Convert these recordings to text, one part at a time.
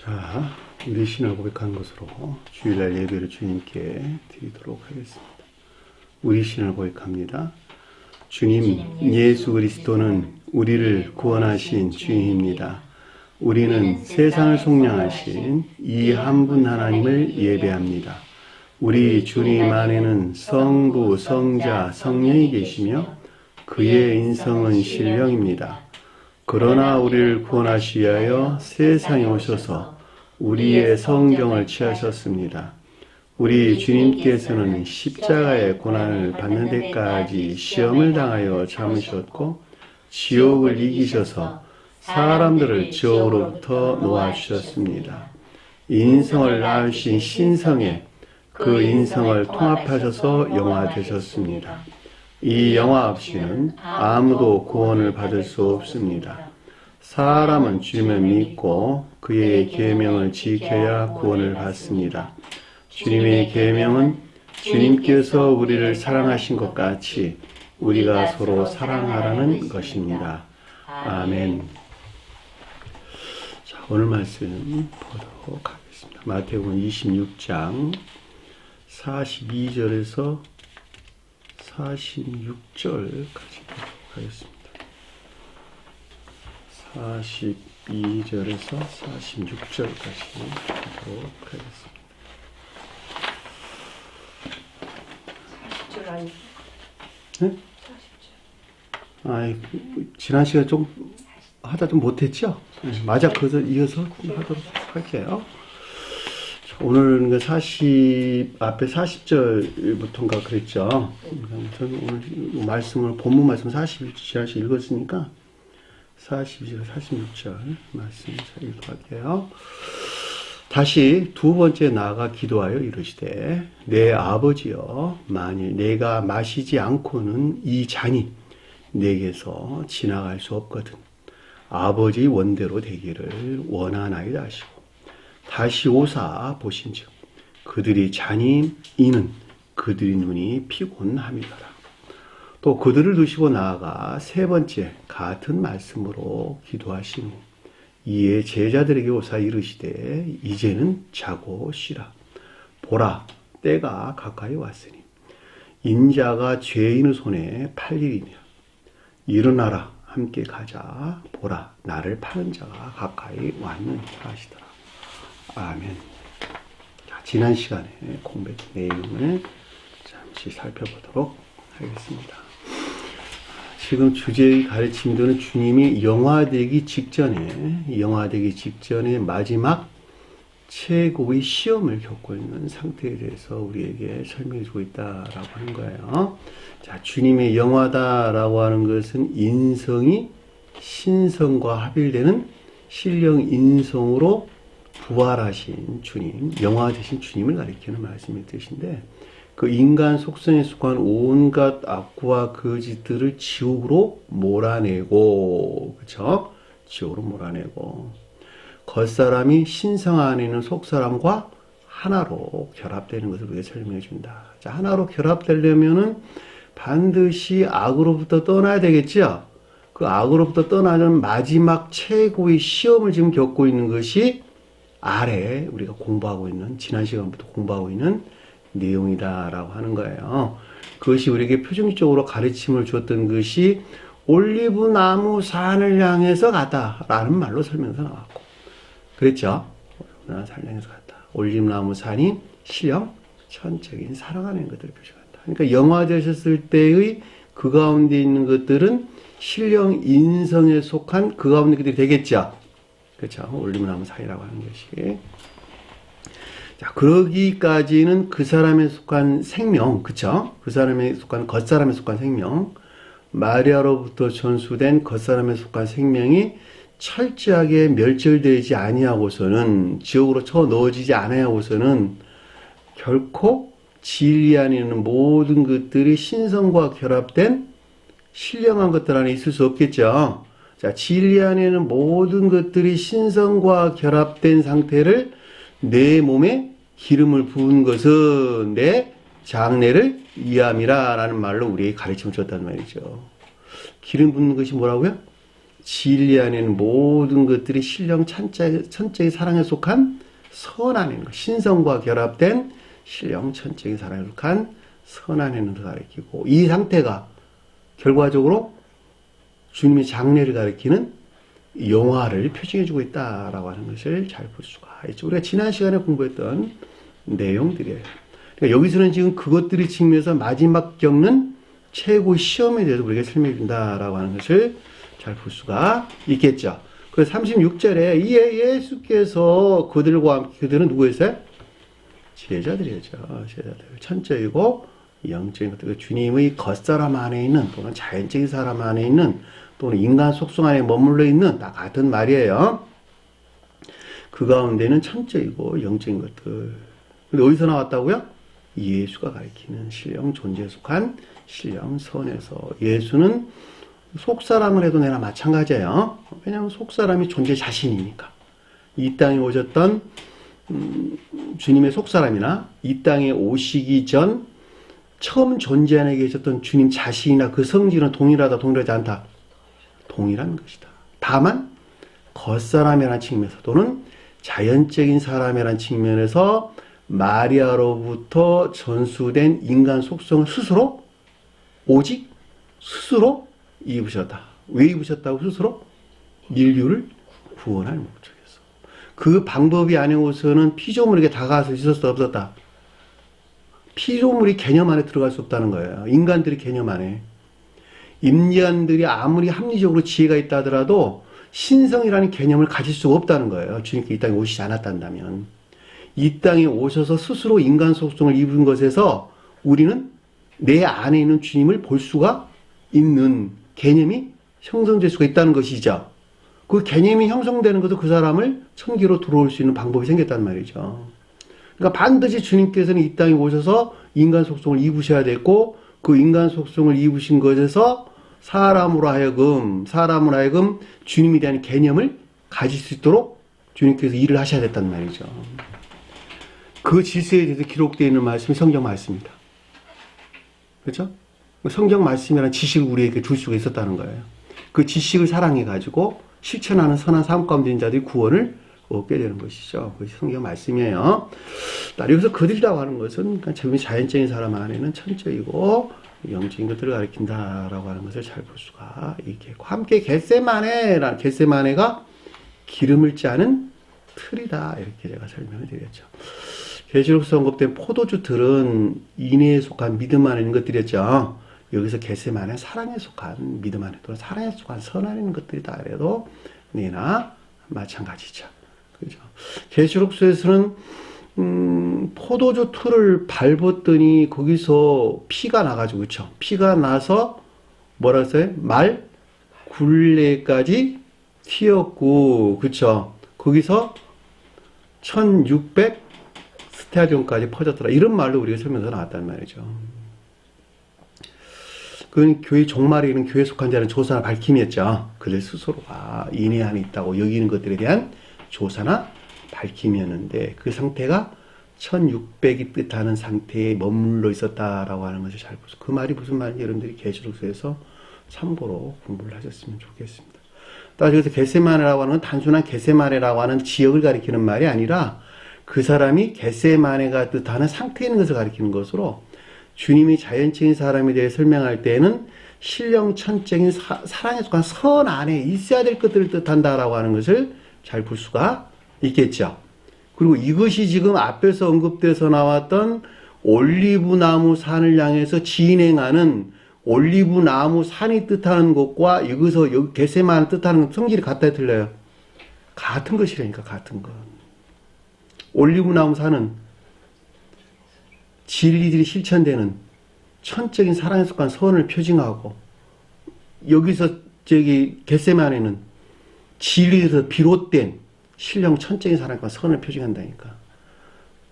자, 우리 신을 고백한 것으로 주일날 예배를 주님께 드리도록 하겠습니다. 우리 신을 고백합니다. 주님, 예수 그리스도는 우리를 구원하신 주님입니다. 우리는 세상을 속량하신 이 한 분 하나님을 예배합니다. 우리 주님 안에는 성부, 성자, 성령이 계시며 그의 인성은 신령입니다. 그러나 우리를 구원하시기 위하여 세상에 오셔서 우리의 성경을 취하셨습니다. 우리 주님께서는 십자가의 고난을 받는 데까지 시험을 당하여 참으셨고 지옥을 이기셔서 사람들을 지옥으로부터 놓아주셨습니다. 인성을 낳으신 신성에 그 인성을 통합하셔서 영화 되셨습니다. 이 영화 없이는 아무도 구원을 받을 수 없습니다. 사람은 주님을 믿고 그의 계명을 지켜야 구원을 받습니다. 주님의 계명은 주님께서 우리를 사랑하신 것 같이 우리가 서로 사랑하라는 것입니다. 아멘. 자, 오늘 말씀 보도록 하겠습니다. 마태복음 26장 42절에서 46절까지 보도록 하겠습니다. 42절에서 46절까지 보도록 하겠습니다. 40절 아니고? 네? 40절. 아, 지난 시간에 좀 하다 좀 못했죠? 네, 맞아, 그래서 이어서 하도록 할게요. 오늘 앞에 40절부터인가 그랬죠. 저는 오늘 말씀을, 본문 말씀 40절 읽었으니까 42절, 46절 말씀 읽도록할게요. 다시 두 번째 나아가 기도하여 이르시되 내 아버지여, 만일 내가 마시지 않고는 이 잔이 내게서 지나갈 수 없거든 아버지 원대로 되기를 원하나이다 하시고 다시 오사 보신즉 그들이 잔이 이는 그들의 눈이 피곤함이더라. 또 그들을 두시고 나아가 세 번째 같은 말씀으로 기도하시니 이에 제자들에게 오사 이르시되 이제는 자고 쉬라. 보라, 때가 가까이 왔으니 인자가 죄인의 손에 팔리리며 일어나라, 함께 가자. 보라, 나를 파는 자가 가까이 왔느니라 하시더라. 아멘. 자, 지난 시간에 공부했던 내용을 잠시 살펴보도록 하겠습니다. 지금 주제의 가르침들은 주님이 영화되기 직전에 마지막 최고의 시험을 겪고 있는 상태에 대해서 우리에게 설명해 주고 있다라고 하는 거예요. 자, 주님의 영화다라고 하는 것은 인성이 신성과 합일되는 신령 인성으로 부활하신 주님, 영화 되신 주님을 가리키는 말씀의 뜻인데, 그 인간 속성에 속한 온갖 악과 거짓들을 지옥으로 몰아내고, 그쵸? 지옥으로 몰아내고, 겉사람이 신성 안에 있는 속사람과 하나로 결합되는 것을 우리가 설명해 준다. 자, 하나로 결합되려면은 반드시 악으로부터 떠나야 되겠죠? 그 악으로부터 떠나는 마지막 최고의 시험을 지금 겪고 있는 것이 아래 우리가 공부하고 있는, 지난 시간부터 공부하고 있는 내용이다라고 하는 거예요. 그것이 우리에게 표정적으로 가르침을 줬던 것이 올리브 나무 산을 향해서 갔다라는 말로 설명서 나왔고, 그랬죠? 올리브 나무 산을 향해서 갔다. 올리브 나무 산이 신령 전적인 사랑하는 것들을 표시한다. 그러니까 영화되셨을 때의 그 가운데 있는 것들은 신령 인성에 속한 그 가운데 것들이 되겠죠. 그렇죠. 올리브 나무 사이라고 하는 것이. 자, 그러기까지는 그 사람에 속한 생명, 그쵸? 그 사람에 속한, 겉사람에 속한 생명, 마리아로부터 전수된 겉사람에 속한 생명이 철저하게 멸절되지 아니하고서는, 지옥으로 쳐 넣어지지 않아야고서는 결코 진리 안에 있는 모든 것들이 신성과 결합된 신령한 것들 안에 있을 수 없겠죠. 자, 진리 안에 있는 모든 것들이 신성과 결합된 상태를 내 몸에 기름을 부은 것은 내 장례를 위함이라 라는 말로 우리에게 가르침을 줬단 말이죠. 기름 붓는 것이 뭐라고요? 진리 안에는 모든 것들이 신령 천적인 사랑에 속한 선안에 있는 것. 신성과 결합된 신령 천적인 사랑에 속한 선안에 있는 것을 가리키고, 이 상태가 결과적으로 주님의 장래를 가리키는 영화를 표징해주고 있다라고 하는 것을 잘 볼 수가 있죠. 우리가 지난 시간에 공부했던 내용들이에요. 그러니까 여기서는 지금 그것들이 측면에서 마지막 겪는 최고의 시험에 대해서 우리가 설명해 준다라고 하는 것을 잘 볼 수가 있겠죠. 그래서 36절에 예수께서 그들은 누구였어요? 제자들이었죠. 제자들. 천적이고 영적인 것들. 주님의 겉사람 안에 있는, 또는 자연적인 사람 안에 있는, 또는 인간 속성 안에 머물러 있는, 다 같은 말이에요. 그 가운데는 천적이고 영적인 것들. 근데 어디서 나왔다고요? 예수가 가리키는 신령 존재에 속한 신령 선에서. 예수는 속사람을 해도 내나 마찬가지예요. 왜냐하면 속사람이 존재 자신이니까. 이 땅에 오셨던 주님의 속사람이나 이 땅에 오시기 전 처음 존재 안에 계셨던 주님 자신이나 그 성질은 동일하다, 동일하지 않다. 동일한 것이다. 다만 겉사람이라는 측면에서, 또는 자연적인 사람이라는 측면에서 마리아로부터 전수된 인간 속성을 스스로, 오직 스스로 입으셨다. 왜 입으셨다고? 스스로? 인류를 구원할 목적에서. 그 방법이 아니고서는 피조물에게 다가가서 있었다, 없었다? 피조물이 개념 안에 들어갈 수 없다는 거예요. 인간들이 개념 안에. 인간들이 아무리 합리적으로 지혜가 있다 하더라도 신성이라는 개념을 가질 수가 없다는 거예요. 주님께 이 땅에 오시지 않았단다면. 이 땅에 오셔서 스스로 인간 속성을 입은 것에서 우리는 내 안에 있는 주님을 볼 수가 있는 개념이 형성될 수가 있다는 것이죠. 그 개념이 형성되는 것도 그 사람을 천기로 들어올 수 있는 방법이 생겼단 말이죠. 그러니까 반드시 주님께서는 이 땅에 오셔서 인간 속성을 입으셔야 됐고, 그 인간 속성을 입으신 것에서 사람으로 하여금 주님에 대한 개념을 가질 수 있도록 주님께서 일을 하셔야 됐단 말이죠. 그 질서에 대해서 기록되어 있는 말씀이 성경 말씀입니다. 그렇죠? 성경 말씀이라는 지식을 우리에게 줄 수가 있었다는 거예요. 그 지식을 사랑해가지고 실천하는 선한 삶 가운데 있는 자들이 구원을 얻게 되는 것이죠. 그것이 성경 말씀이에요. 여기서 그들이라고 하는 것은 자연적인 사람 안에는 천적이고 영적인 것들을 가리킨다라고 하는 것을 잘 볼 수가 있겠고, 함께 겟세마네가 기름을 짜는 틀이다, 이렇게 제가 설명을 드렸죠. 계시록서 언급된 포도주 틀은 인애에 속한 믿음 안에 있는 것들이었죠. 여기서 겟세마네 사랑에 속한 믿음 안에, 또는 사랑에 속한 선 안에 있는 것들이다 그래도 네나 마찬가지죠. 그죠? 계시록서에서는 포도주 틀을 밟았더니 거기서 피가 나가지고, 그쵸? 피가 나서 뭐라 했어요? 말 굴레까지 튀었고, 그쵸? 거기서 1600 스타디온까지 퍼졌더라. 이런 말로 우리가 설명서 나왔단 말이죠. 그건 교회 종말에 있는 교회에 속한 자는 조사나 밝힘이었죠. 그들 스스로가 인애 안에 있다고 여기는 것들에 대한 조사나 밝힘이었는데, 그 상태가 1600이 뜻하는 상태에 머물러 있었다라고 하는 것을 잘 보세요. 그 말이 무슨 말인지 여러분들이 계시록서에서 참고로 공부를 하셨으면 좋겠습니다. 따라서 여기서 겟세마네라고 하는 건 단순한 겟세마네라고 하는 지역을 가리키는 말이 아니라 그 사람이 겟세마네가 뜻하는 상태에 있는 것을 가리키는 것으로, 주님이 자연적인 사람에 대해 설명할 때에는 신령천적인 사랑에 속한 선 안에 있어야 될 것들을 뜻한다라고 하는 것을 잘 볼 수가 있겠죠. 그리고 이것이 지금 앞에서 언급돼서 나왔던 올리브나무 산을 향해서 진행하는 올리브나무 산이 뜻하는 것과 여기서 여기 겟세마네 뜻하는 것 성질이 같다 틀려요? 같은 것이라니까, 같은 것. 올리브나무 산은 진리들이 실천되는 천적인 사랑에 속한 선을 표징하고, 여기서 겟세마네는 진리에서 비롯된 신령 천적인 사랑과 선을 표징한다니까.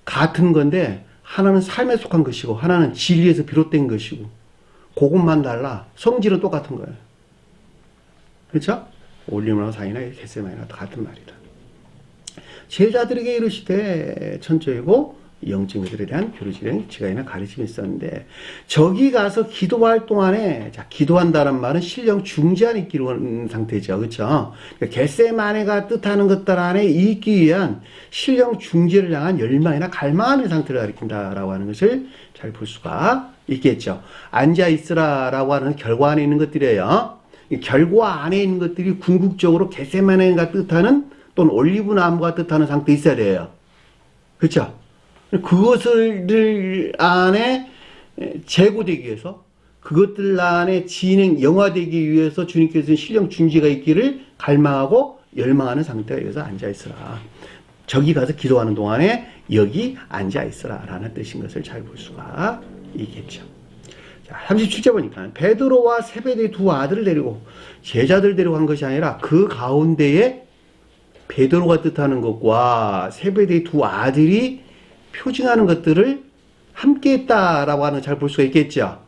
같은 건데 하나는 삶에 속한 것이고 하나는 진리에서 비롯된 것이고, 그것만 달라. 성질은 똑같은 거예요. 그렇죠? 올리브나무 산이나 겟세마네나 같은 말이다. 제자들에게 이르시되 천적이고 영적인 것들에 대한 교류질행, 지각이나 가르침이 있었는데, 저기 가서 기도할 동안에, 자, 기도한다는 말은 신령 중지 안에 있기로 하는 상태죠. 그쵸? 그러니까 겟세마네가 뜻하는 것들 안에 있기 위한 신령 중지를 향한 열망이나 갈망하는 상태를 가리킨다라고 하는 것을 잘 볼 수가 있겠죠. 앉아있으라라고 하는 결과 안에 있는 것들이에요. 이 결과 안에 있는 것들이 궁극적으로 겟세마네가 뜻하는 또는 올리브나무가 뜻하는 상태에 있어야 돼요. 그렇죠? 그것을 안에 제고되기 위해서, 그것들 안에 영화되기 위해서 주님께서는 신령 중지가 있기를 갈망하고 열망하는 상태가 여기서 앉아있으라. 저기 가서 기도하는 동안에 여기 앉아있으라 라는 뜻인 것을 잘 볼 수가 있겠죠. 자, 37절 보니까 베드로와 세베대의 두 아들을 데리고, 제자들 데리고 간 것이 아니라 그 가운데에 베드로가 뜻하는 것과 세베대의 두 아들이 표징하는 것들을 함께 했다라고 하는 잘 볼 수가 있겠죠.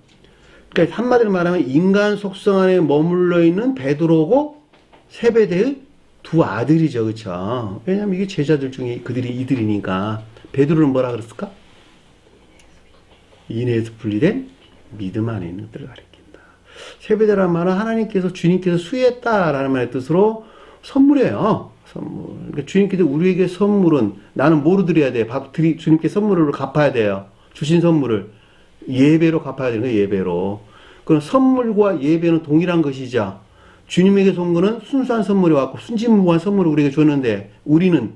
그러니까 한마디로 말하면 인간 속성 안에 머물러 있는 베드로고 세베대의 두 아들이죠. 그렇죠? 왜냐하면 이게 제자들 중에 그들이 이들이니까. 베드로는 뭐라 그랬을까? 인애에서 분리된 믿음 안에 있는 것들을 가리킨다. 세베대란 말은 하나님께서, 주님께서 수혜했다라는 말의 뜻으로 선물이에요. 선물. 그러니까 주님께서 우리에게 선물은, 나는 뭐로 드려야 돼? 주님께 선물을 갚아야 돼요. 주신 선물을 예배로 갚아야 되는 거예요. 예배로. 그럼 선물과 예배는 동일한 것이죠. 주님에게 선물은 순수한 선물이 왔고 순진무구한 선물을 우리에게 줬는데, 우리는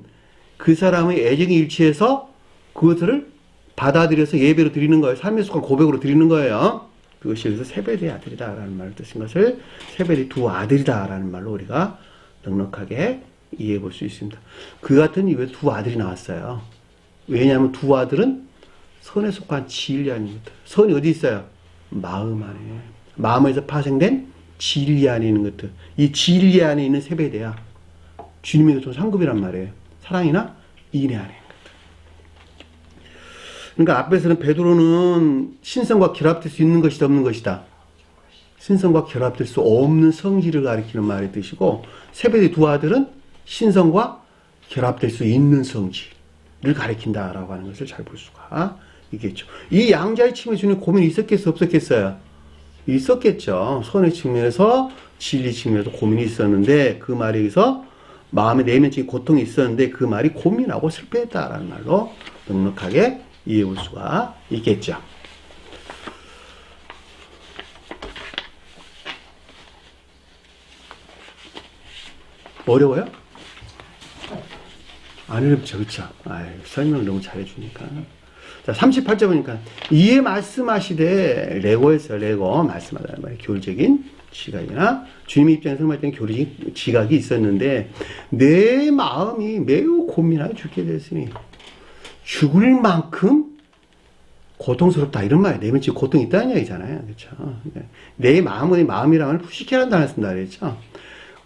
그 사람의 애정에 일치해서 그것을 받아들여서 예배로 드리는 거예요. 삶의 속한 고백으로 드리는 거예요. 그것이 여기서 세베대의 아들이다라는 말을 뜻인 것을 세베대의 두 아들이다라는 말로 우리가 넉넉하게 이해해 볼 수 있습니다. 그 같은 이유에 두 아들이 나왔어요. 왜냐하면 두 아들은 선에 속한 진리 아닙니다. 선이 어디 있어요? 마음 안에. 마음에서 파생된 진리 안에 있는 것들. 이 진리 안에 있는 세베대야. 주님에게 좀 상급이란 말이에요. 사랑이나 인애 안에 있는 것들. 그러니까 앞에서는 베드로는 신성과 결합될 수 있는 것이다, 없는 것이다. 신성과 결합될 수 없는 성질을 가리키는 말의 뜻이고, 세베대의 두 아들은 신성과 결합될 수 있는 성질을 가리킨다라고 하는 것을 잘 볼 수가 있겠죠. 이 양자의 측면에 주님 고민이 있었겠어요, 없었겠어요? 있었겠죠. 선의 측면에서, 진리 측면에서 고민이 있었는데, 그 말에 의해서 마음의 내면적인 고통이 있었는데, 그 말이 고민하고 슬퍼했다라는 말로 넉넉하게 이해해 볼 수가 있겠죠. 어려워요? 안 어렵죠, 그쵸? 설명을 너무 잘해주니까. 자, 38절 보니까, 이에 말씀하시되, 레고에서 레고, 말씀하다는 말이 교리적인 지각이나, 주님의 입장에서 설명할 때는 교리적인 지각이 있었는데, 내 마음이 매우 고민하여 죽게 되었으니, 죽을 만큼 고통스럽다. 이런 말이에요. 내면적 고통이 있다는 얘기잖아요. 그쵸? 내 마음의 마음이라는 걸 푸시케라는 단어를 쓴다 그랬죠?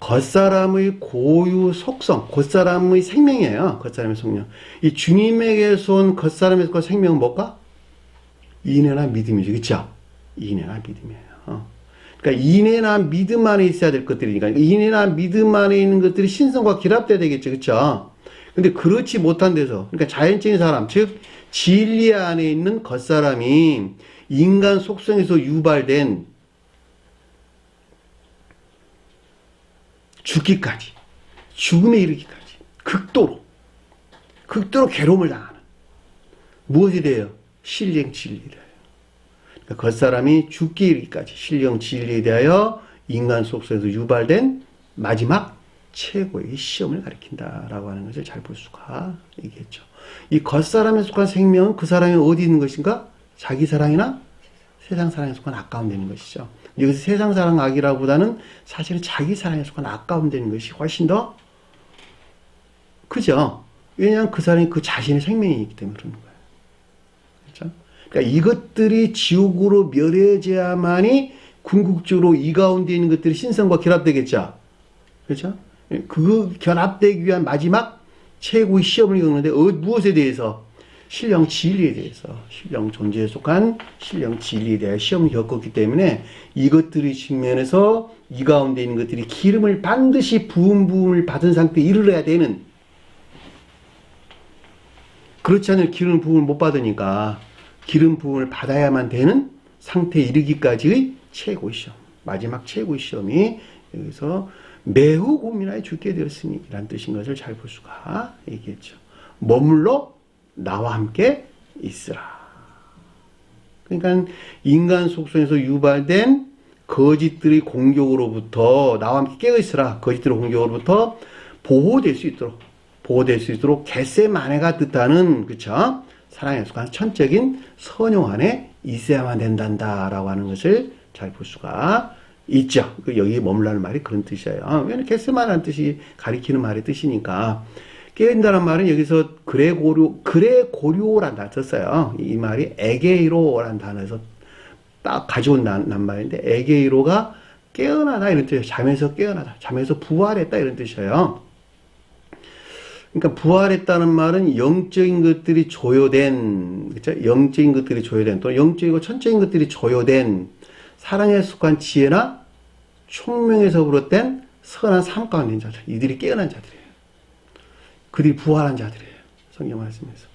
겉사람의 고유 속성, 겉사람의 생명이에요. 겉사람의 생명. 이 주님에게서 온 겉사람에서 온 생명은 뭘까? 인애나 믿음이죠. 그쵸? 인애나 믿음이에요. 그러니까 인애나 믿음 안에 있어야 될 것들이니까, 인애나 믿음 안에 있는 것들이 신성과 결합돼야 되겠죠. 그쵸? 근데 그렇지 못한 데서, 그러니까 자연적인 사람, 즉 진리 안에 있는 겉사람이 인간 속성에서 유발된 죽기까지, 죽음에 이르기까지 극도로 괴로움을 당하는, 무엇이 돼요? 신령 진리에 대하여. 그러니까 겉사람이 죽기 이르기까지 신령 진리에 대하여 인간 속성에서 유발된 마지막 최고의 시험을 가리킨다라고 하는 것을 잘 볼 수가 있겠죠. 이 겉사람에 속한 생명은 그 사람이 어디 있는 것인가? 자기 사랑이나 세상 사랑에 속한 아까움 되는 것이죠. 여기서 세상 사랑 악이라보다는 사실은 자기 사랑에 속한 아까움 되는 것이 훨씬 더 크죠. 왜냐하면 그 사람이 그 자신의 생명이기 때문에 그러는 거예요. 그렇죠? 그러니까 이것들이 지옥으로 멸해져야만이 궁극적으로 이 가운데 있는 것들이 신성과 결합되겠죠. 그렇죠? 그 결합되기 위한 마지막 최고의 시험을 겪는데 무엇에 대해서? 신령 진리에 대해서, 신령 존재에 속한 신령 진리에 대해 시험을 겪었기 때문에 이것들의 측면에서 이 가운데 있는 것들이 기름을 반드시 부음을 받은 상태에 이르러야 되는, 그렇지 않으면 기름 부음을 못 받으니까 기름 부음을 받아야만 되는 상태에 이르기까지의 최고의 시험, 마지막 최고의 시험이 여기서 매우 고민하여 죽게 되었으니 라는 뜻인 것을 잘 볼 수가 있겠죠. 머물러 나와 함께 있으라. 그러니까 인간 속성에서 유발된 거짓들의 공격으로부터 나와 함께 깨어 있으라. 거짓들의 공격으로부터 보호될 수 있도록 겟세마네가 뜻하는, 그쵸? 사랑에 속한 천적인 선용 안에 있어야만 된단다라고 하는 것을 잘 볼 수가 있죠. 여기 머물라는 말이 그런 뜻이에요. 왜냐면 겟세마네라는 뜻이 가리키는 말의 뜻이니까. 깨어있다는 말은 여기서 그레고리오라는 단어 썼어요. 이 말이 에게이로라는 단어에서 딱 가져온 말인데, 에게이로가 깨어나다 이런 뜻이에요. 잠에서 깨어나다, 잠에서 부활했다 이런 뜻이에요. 그러니까 부활했다는 말은 영적인 것들이 조효된, 그렇죠? 영적인 것들이 조효된, 또는 영적이고 천적인 것들이 조효된 사랑에 속한 지혜나 총명에서 비롯된 선한 삶 가운데 있는 자들, 이들이 깨어난 자들이에요. 그들이 부활한 자들이에요. 성경 말씀에서.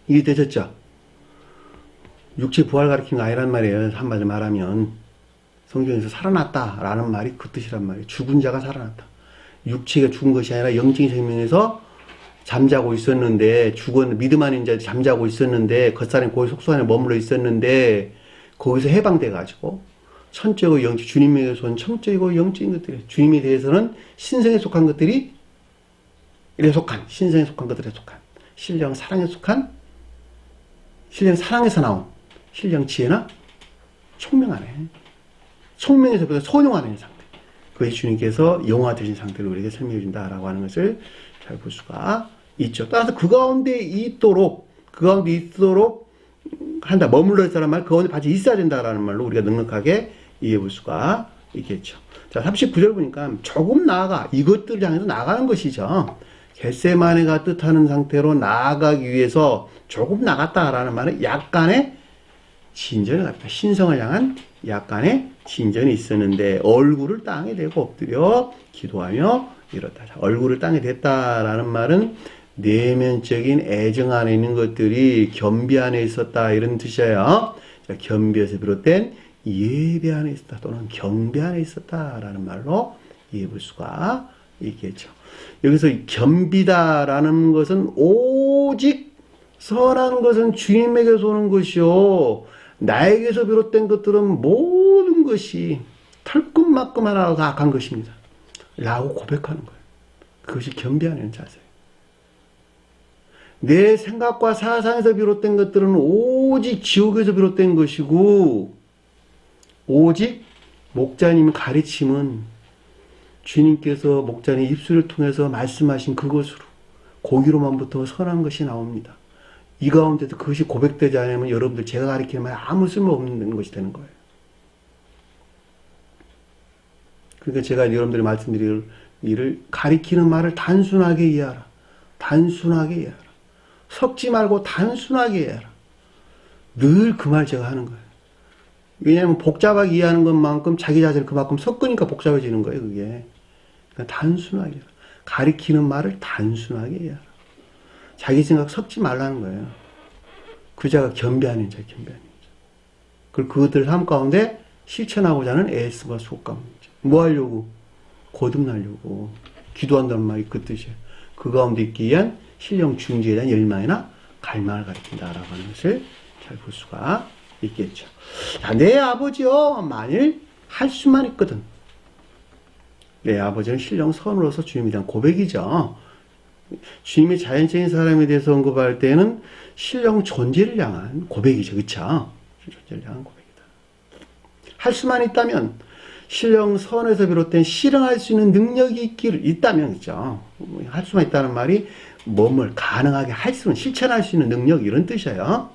이해되셨죠? 육체 부활 가리킨 거 아니란 말이에요. 한마디로 말하면. 성경에서 살아났다라는 말이 그 뜻이란 말이에요. 죽은 자가 살아났다. 육체가 죽은 것이 아니라 영적인 생명에서 잠자고 있었는데, 믿음 아닌 자들이 잠자고 있었는데, 겉사람 고의 속수 안에 머물러 있었는데, 거기서 해방돼가지고, 천적이고 영적, 주님에게서 온 천적이고 영적인 것들이, 주님에 대해서는 신성에 속한 것들이, 신성에 속한 것들에 속한, 신령 사랑에 속한, 신령 사랑에서 나온, 신령 지혜나 총명 안에, 총명에서부터 소용 안에 있는 상태. 그것이 주님께서 영화 되신 상태로 우리에게 설명해 준다라고 하는 것을 잘 볼 수가 있죠. 따라서 그 가운데 있도록 한다. 머물러 있다는 말, 그 가운데 같이 있어야 된다라는 말로 우리가 넉넉하게 이해해 볼 수가 있겠죠. 자, 39절 보니까 조금 나아가, 이것들을 향해서 나가는 것이죠. 겟세마네가 뜻하는 상태로 나아가기 위해서 조금 나갔다라는 말은 약간의 진전이 갔다. 신성을 향한 약간의 진전이 있었는데, 얼굴을 땅에 대고 엎드려 기도하며 이렇다. 얼굴을 땅에 댔다라는 말은 내면적인 애정 안에 있는 것들이 겸비 안에 있었다 이런 뜻이에요. 자, 겸비에서 비롯된 예배 안에 있었다 또는 경배 안에 있었다라는 말로 이해해 볼 수가 있겠죠. 여기서 겸비다라는 것은 오직 선한 것은 주님에게서 오는 것이요, 나에게서 비롯된 것들은 모든 것이 털끝만큼 하나도 다 악한 것입니다 라고 고백하는 거예요. 그것이 겸비하는 자세예요. 내 생각과 사상에서 비롯된 것들은 오직 지옥에서 비롯된 것이고, 오직 목자님 가르침은 주님께서 목자님 입술을 통해서 말씀하신 그것으로, 고기로만부터 선한 것이 나옵니다. 이 가운데서 그것이 고백되지 않으면 여러분들 제가 가르치는 말 아무 쓸모없는 것이 되는 거예요. 그러니까 제가 여러분들이 말씀드릴 일을, 가리키는 말을 단순하게 이해하라. 단순하게 이해하라. 섞지 말고 단순하게 이해하라. 늘 그 말 제가 하는 거예요. 왜냐하면 복잡하게 이해하는 것만큼 자기 자신을 그만큼 섞으니까 복잡해지는 거예요, 그게. 그러니까 단순하게 이해하라. 가리키는 말을 단순하게 이해하라. 자기 생각 섞지 말라는 거예요. 그 자가 겸비하는 자예요, 겸비하는 자. 그리고 그것들 삶 가운데 실천하고자 하는 애쓰와 속감이죠. 뭐 하려고? 거듭나려고. 기도한다는 말이 그 뜻이에요. 그 가운데 있기 위한 신령 중지에 대한 열망이나 갈망을 가리킨다라고 하는 것을 잘 볼 수가 있겠죠. 자, 내 아버지요, 만일 할 수만 있거든. 내 아버지는 신령 선으로서 주님에 대한 고백이죠. 주님의 자연적인 사람에 대해서 언급할 때는 신령 존재를 향한 고백이죠. 그쵸? 존재를 향한 고백이다. 할 수만 있다면, 신령 선에서 비롯된 실행할 수 있는 능력이 있다면, 그죠? 할 수만 있다는 말이 몸을 가능하게 실천할 수 있는 능력, 이런 뜻이에요.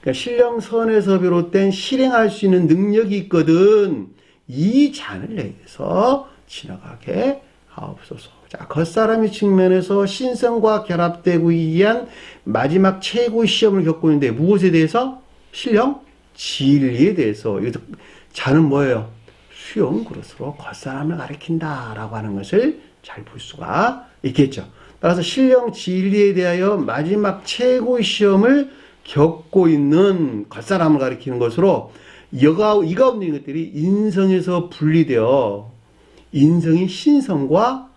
그러니까 신령 선에서 비롯된 실행할 수 있는 능력이 있거든. 이 잔을 내게서 지나가게 하옵소서. 자, 겉사람의 측면에서 신성과 결합되고 위한 마지막 최고의 시험을 겪고 있는데, 무엇에 대해서? 신령 진리에 대해서. 여기서 자는 뭐예요? 수용 그릇으로 겉사람을 가리킨다라고 하는 것을 잘 볼 수가 있겠죠. 따라서 신령 진리에 대하여 마지막 최고의 시험을 겪고 있는 겉사람을 가리키는 것으로 이 가운데 있는 것들이 인성에서 분리되어 인성이 신성과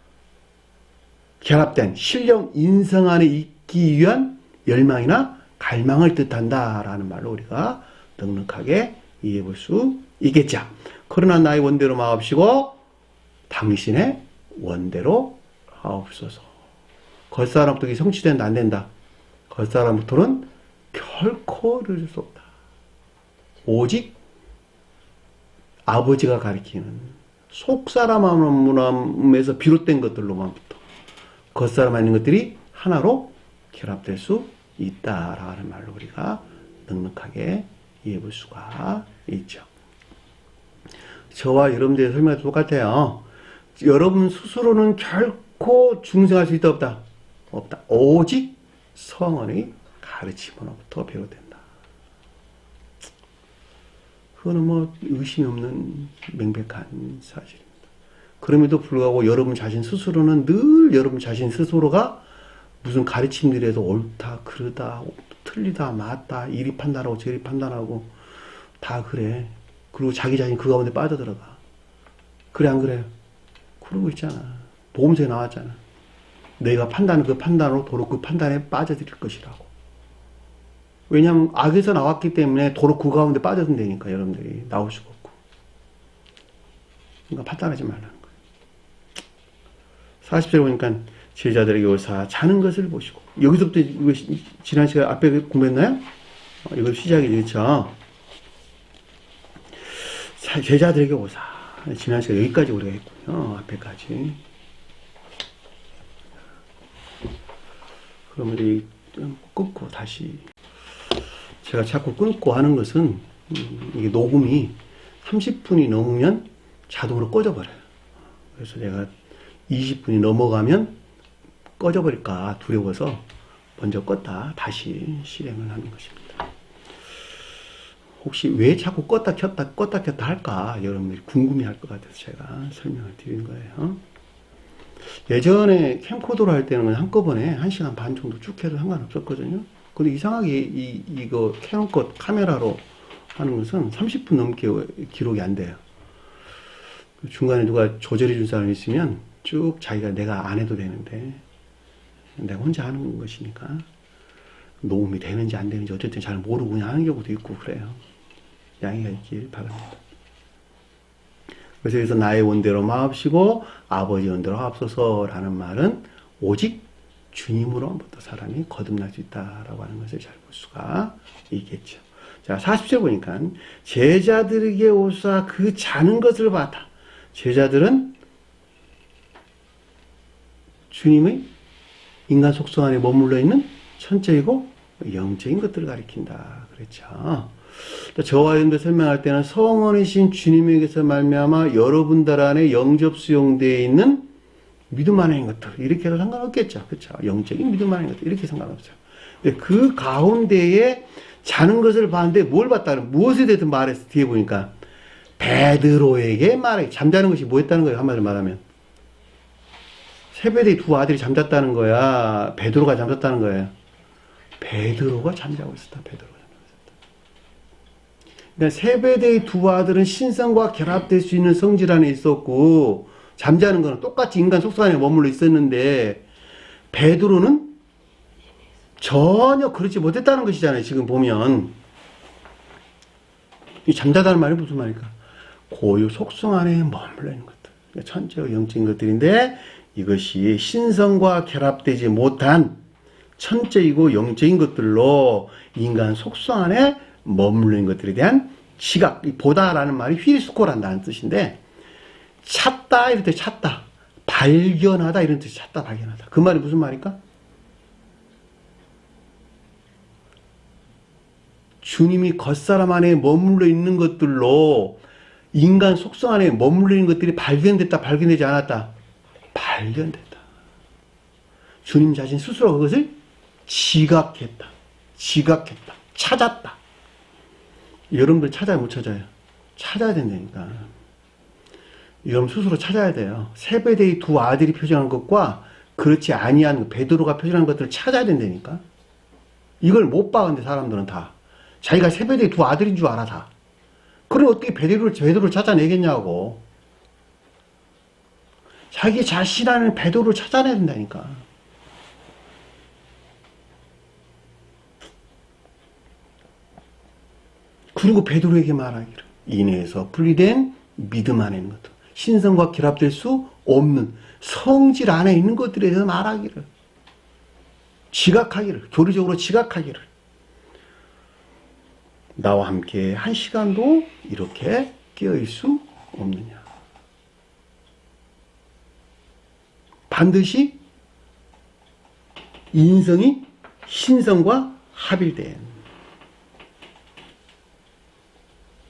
결합된 신령 인성 안에 있기 위한 열망이나 갈망을 뜻한다라는 말로 우리가 넉넉하게 이해해 볼 수 있겠죠. 그러나 나의 원대로 마옵시고 당신의 원대로 하옵소서. 겉사람부터 성취된다 안 된다. 겉사람부터는 결코 이룰 수 없다. 오직 아버지가 가리키는 속사람에서 비롯된 것들로만부터 겉사람 아닌 것들이 하나로 결합될 수 있다라는 말로 우리가 넉넉하게 이해해 볼 수가 있죠. 저와 여러분들의 설명도 똑같아요. 여러분 스스로는 결코 중생할 수 있다 없다? 없다. 오직 성언의 가르침으로부터 비롯된다. 그거는 뭐 의심이 없는 명백한 사실입니다. 그럼에도 불구하고 여러분 자신 스스로는 늘 여러분 자신 스스로가 무슨 가르침들에도 옳다, 그르다, 틀리다, 맞다, 이리 판단하고 저리 판단하고 다 그래. 그리고 자기 자신 그 가운데 빠져들어가. 그래 안 그래요? 그러고 있잖아. 보험서에 나왔잖아. 내가 판단한 그 판단으로 도로 그 판단에 빠져들일 것이라고. 왜냐하면 악에서 나왔기 때문에 도로 그 가운데 빠져든다니까 여러분들이 나올 수가 없고. 그러니까 판단하지 말라는 거예요. 40절 보니까 제자들에게 오사 자는 것을 보시고 여기서부터 이거 지난 시간 앞에 공부했나요? 이거 시작이 그렇죠. 제자들에게 오사 지난 시간 여기까지 우리가 했군요. 앞에까지. 그러면 우리 끊고 다시 제가 자꾸 끊고 하는 것은 이게 녹음이 30분이 넘으면 자동으로 꺼져버려요. 그래서 제가 20분이 넘어가면 꺼져버릴까 두려워서 먼저 껐다 다시 실행을 하는 것입니다. 혹시 왜 자꾸 껐다 켰다 할까 여러분들이 궁금해할 것 같아서 제가 설명을 드린 거예요. 예전에 캠코더로 할 때는 한꺼번에 1시간 반 정도 쭉 해도 상관없었거든요. 근데 이상하게 이거 캐논 것 카메라로 하는 것은 30분 넘게 기록이 안 돼요. 중간에 누가 조절해 준 사람이 있으면 쭉 자기가 내가 안 해도 되는데 내가 혼자 하는 것이니까 녹음이 되는지 안 되는지 어쨌든 잘 모르고 그냥 하는 경우도 있고 그래요. 양해가 있길 바랍니다. 그래서 여기서 나의 원대로 마옵시고 아버지 원대로 하옵소서라는 말은 오직 주님으로부터 사람이 거듭날 수 있다라고 하는 것을 잘 볼 수가 있겠죠. 자, 40절 보니까 제자들에게 오사 그 자는 것을 봤다. 제자들은 주님의 인간 속성 안에 머물러 있는 천적이고 영적인 것들을 가리킨다. 그렇죠. 저와 여러분들 설명할 때는 성원이신 주님에게서 말미암아 여러분들 안에 영접 수용되어 있는 믿음 안에 있는 것들 이렇게 해도 상관없겠죠. 그렇죠. 영적인 믿음 안에 있는 것들 이렇게 상관없어요. 근데 그 가운데에 자는 것을 봤는데 뭘 봤다는 무엇에 대해서 말했어. 뒤에 보니까 베드로에게 말해. 잠자는 것이 뭐였다는 거예요. 한마디로 말하면 세베대의 두 아들이 잠잤다는 거야. 베드로가 잠잤다는 거예요. 베드로가 잠자고 있었다. 베드로가 잠자고 있었다. 그러니까 세베대의 두 아들은 신성과 결합될 수 있는 성질 안에 있었고 잠자는 거는 똑같이 인간 속성 안에 머물러 있었는데 베드로는 전혀 그렇지 못했다는 것이잖아요. 지금 보면 이 잠자다는 말이 무슨 말일까? 고유 속성 안에 머물러 있는 것들. 그러니까 천재와 영적인 것들인데 이것이 신성과 결합되지 못한 천재이고 영적인 것들로 인간 속성 안에 머물러 있는 것들에 대한 지각, 보다라는 말이 휘리스코란다는 뜻인데 찾다 이럴 때 찾다, 발견하다 이런 뜻이 찾다 발견하다. 그 말이 무슨 말일까? 주님이 겉사람 안에 머물러 있는 것들로 인간 속성 안에 머물러 있는 것들이 발견됐다 발견되지 않았다? 발견됐다. 주님 자신 스스로 그것을 지각했다. 찾았다. 여러분들 찾아요 못 찾아요? 찾아야 된다니까. 여러분 스스로 찾아야 돼요. 세베대의 두 아들이 표정한 것과 그렇지 아니한 베드로가 표현한 것들을 찾아야 된다니까. 이걸 못 봐, 근데 사람들은 다. 자기가 세베대의 두 아들인 줄 알아, 다. 그럼 어떻게 베드로를 찾아내겠냐고. 자기 자신 안에 베드로를 찾아내야 된다니까. 그리고 베드로에게 말하기를 인해서 분리된 믿음 안에 있는 것들, 신성과 결합될 수 없는 성질 안에 있는 것들에 대해서 말하기를, 지각하기를, 교리적으로 지각하기를, 나와 함께 한 시간도 이렇게 깨어있을 수 없느냐. 반드시 인성이 신성과 합일된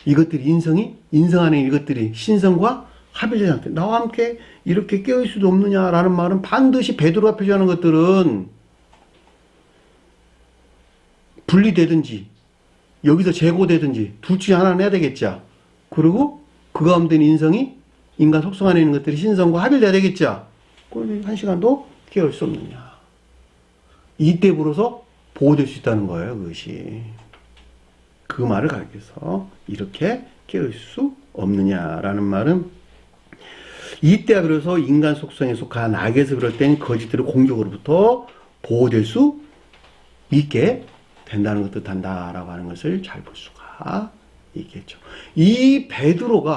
이것들이 인성 안에 이것들이 신성과 합일된 상태. 나와 함께 이렇게 깨어있을 수도 없느냐라는 말은 반드시 베드로가 표시하는 것들은 분리되든지 여기서 제고되든지 둘 중에 하나는 해야 되겠죠. 그리고 그 가운데 있는 인성이 인간 속성 안에 있는 것들이 신성과 합일돼야 되겠죠. 그럼 한 시간도 깨어있을 수 없느냐. 이때 비로소 보호될 수 있다는 거예요. 그것이. 그 말을 가리켜서 이렇게 깨어있을 수 없느냐라는 말은 이때가 비로소 인간 속성에 속한 악에서 비롯된 거짓들의 공격으로부터 보호될 수 있게 된다는 것도 단다라고 하는 것을 잘 볼 수가 있겠죠. 이 베드로는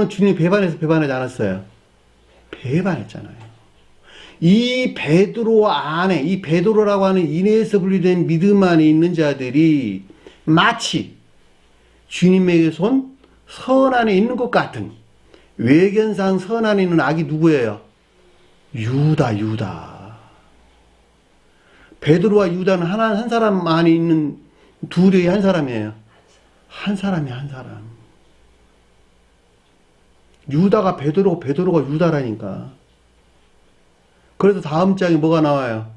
주님이 배반하지 않았어요. 배반했잖아요. 이 베드로 안에, 이 베드로라고 하는 인해에서 분리된 믿음 안에 있는 자들이 마치 주님에게 손 선 안에 있는 것 같은 외견상 선 안에 있는 악이 누구예요? 유다. 베드로와 유다는 한 사람 안에 있는 둘이 한 사람이에요. 한 사람. 유다가 베드로고 베드로가 유다라니까. 그래서 다음 장에 뭐가 나와요?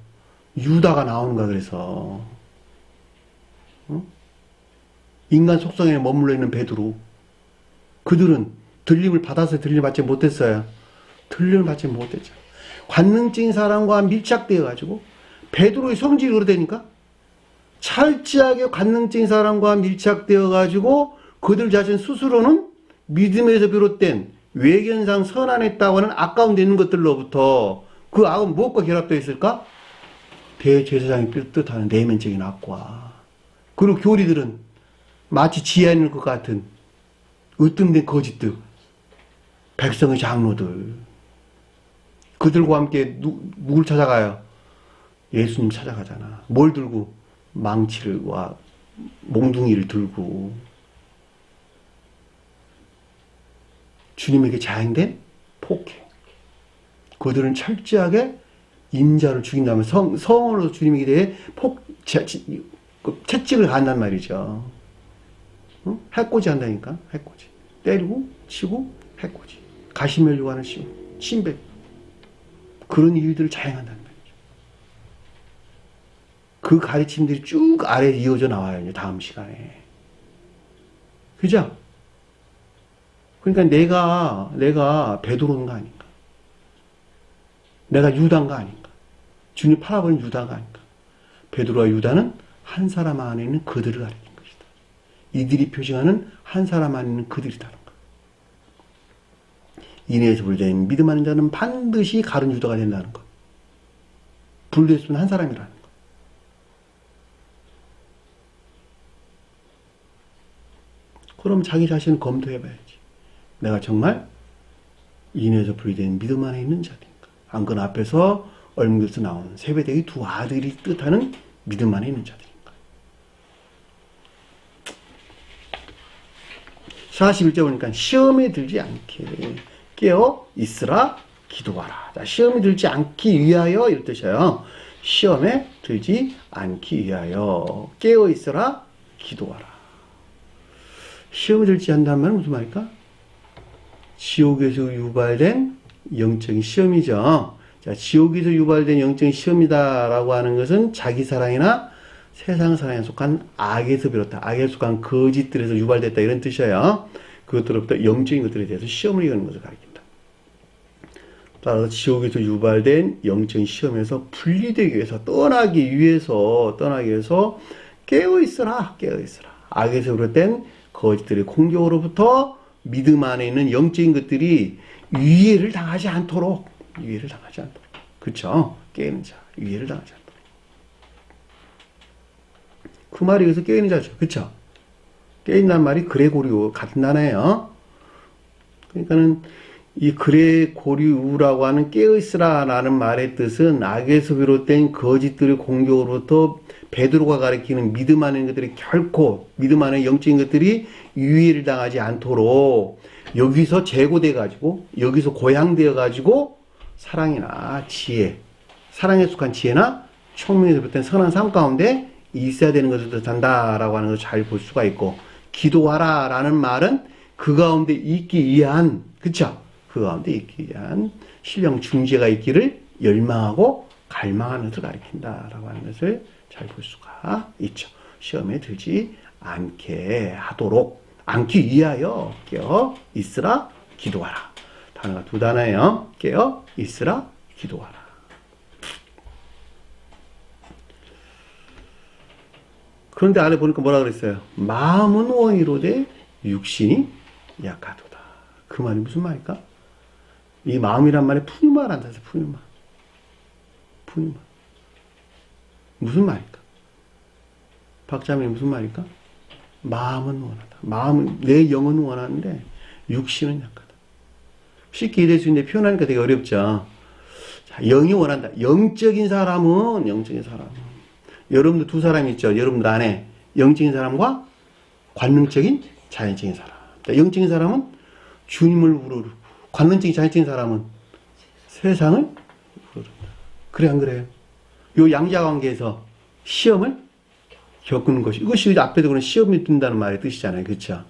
유다가 나오는 거야. 그래서 인간 속성에 머물러 있는 베드로, 그들은 들림을 받아서 들림을 받지 못했어요. 들림을 받지 못했죠. 관능적인 사람과 밀착되어 가지고 베드로의 성질이 그러다니까 철저하게 관능적인 사람과 밀착되어 가지고 그들 자신 스스로는 믿음에서 비롯된 외견상 선안했다고 하는 악 가운데 있는 것들로부터 그 악은 무엇과 결합되어 있을까? 대제사장이 뜻하는 내면적인 악과, 그리고 교리들은 마치 지하 있는 것 같은 으뜸된 거짓들, 백성의 장로들, 그들과 함께 누굴 찾아가요? 예수님 찾아가잖아. 뭘 들고? 망치와 몽둥이를 들고 주님에게 자행된 폭행. 그들은 철저하게 인자를 죽인다면 성으로 주님에게 대해 채찍을 간단 말이죠. 응? 해코지 한다니까. 해코지. 때리고 치고 해코지. 가시멸류관을 하는 씌우고 침뱉. 그런 일들을 자행한다는 말이죠. 그 가르침들이 쭉 아래에 이어져 나와요. 이제 다음 시간에. 그죠? 그러니까 내가 베드로인가 아닌가? 내가 유다인가 아닌가? 주님 팔아버린 유다가 아닌가? 베드로와 유다는 한 사람 안에 있는 그들을 가리킨 것이다. 이들이 표징하는 한 사람 안에 있는 그들이다는 것. 인해에서 분리된 믿음 하는 자는 반드시 가룟 유다가 된다는 것. 분리됐으면 한 사람이라는 것. 그럼 자기 자신을 검토해봐야지. 내가 정말 인해에서 분리된 믿음 안에 있는 자인가? 안 그러나 앞에서 얼음에서 나온 세베대의 두 아들이 뜻하는 믿음 안에 있는 자들인가? 41절 보니까 시험에 들지 않게 깨어 있으라 기도하라. 자, 시험에 들지 않기 위하여 이런 뜻이에요. 시험에 들지 않기 위하여 깨어 있으라 기도하라. 시험에 들지 않는다는 말은 무슨 말일까? 지옥에서 유발된 영적인 시험이죠. 자, 지옥에서 유발된 영적인 시험이다라고 하는 것은 자기 사랑이나 세상 사랑에 속한 악에서 비롯한 악에 속한 거짓들에서 유발됐다 이런 뜻이에요. 그것들로부터 영적인 것들에 대해서 시험을 이기는 것을 가리킨다. 따라서 지옥에서 유발된 영적인 시험에서 분리되기 위해서 떠나기 위해서 깨어있으라. 악에서 비롯된 거짓들의 공격으로부터 믿음 안에 있는 영적인 것들이 위해를 당하지 않도록. 그쵸? 깨어있는 자. 위해를 당하지 않도록. 그 말이 여기서 깨어있는 자죠. 그쵸? 깨어있는 말이 그레고리오 같은 단어예요. 그러니까는 이 그레고리우라고 하는 깨어있으라라는 말의 뜻은 악에서 비롯된 거짓들의 공격으로부터 베드로가 가리키는 믿음 안에 있는 것들이 결코 믿음 안에 영적인 것들이 유해를 당하지 않도록 여기서 제고돼 가지고 여기서 고양되어 가지고 사랑이나 지혜, 사랑에 속한 지혜나 총명에서 비롯된 선한 삶 가운데 있어야 되는 것을 뜻한다라고 하는 것을 잘 볼 수가 있고, 기도하라라는 말은 그 가운데 있기 위한, 그쵸? 그 가운데 있기 위한 신령 중재가 있기를 열망하고 갈망하는 것을 가리킨다라고 하는 것을 잘 볼 수가 있죠. 시험에 들지 않기 위하여 깨어 있으라 기도하라. 단어가 두 단어예요. 깨어 있으라 기도하라. 그런데 안에 보니까 뭐라 그랬어요? 마음은 원이로되 육신이 약하도다. 그 말이 무슨 말일까? 이 마음이란 말에 푸뉴마란 단어예요. 푸뉴마. 무슨 말일까? 박자민이 무슨 말일까? 마음은 원하다. 내 영은 원하는데 육신은 약하다. 쉽게 이해될 수 있는데 표현하니까 되게 어렵죠. 자, 영이 원한다. 영적인 사람은 여러분들 두 사람이 있죠. 여러분들 안에 영적인 사람과 관능적인 자연적인 사람. 영적인 사람은 주님을 우러르고 관능적인 자연적인 사람은 세상을 우러른다. 그래 안 그래요? 요 양자관계에서 시험을 겪는 것이, 이것이 앞에도 그런 시험이 든다는 말의 뜻이잖아요. 그렇죠?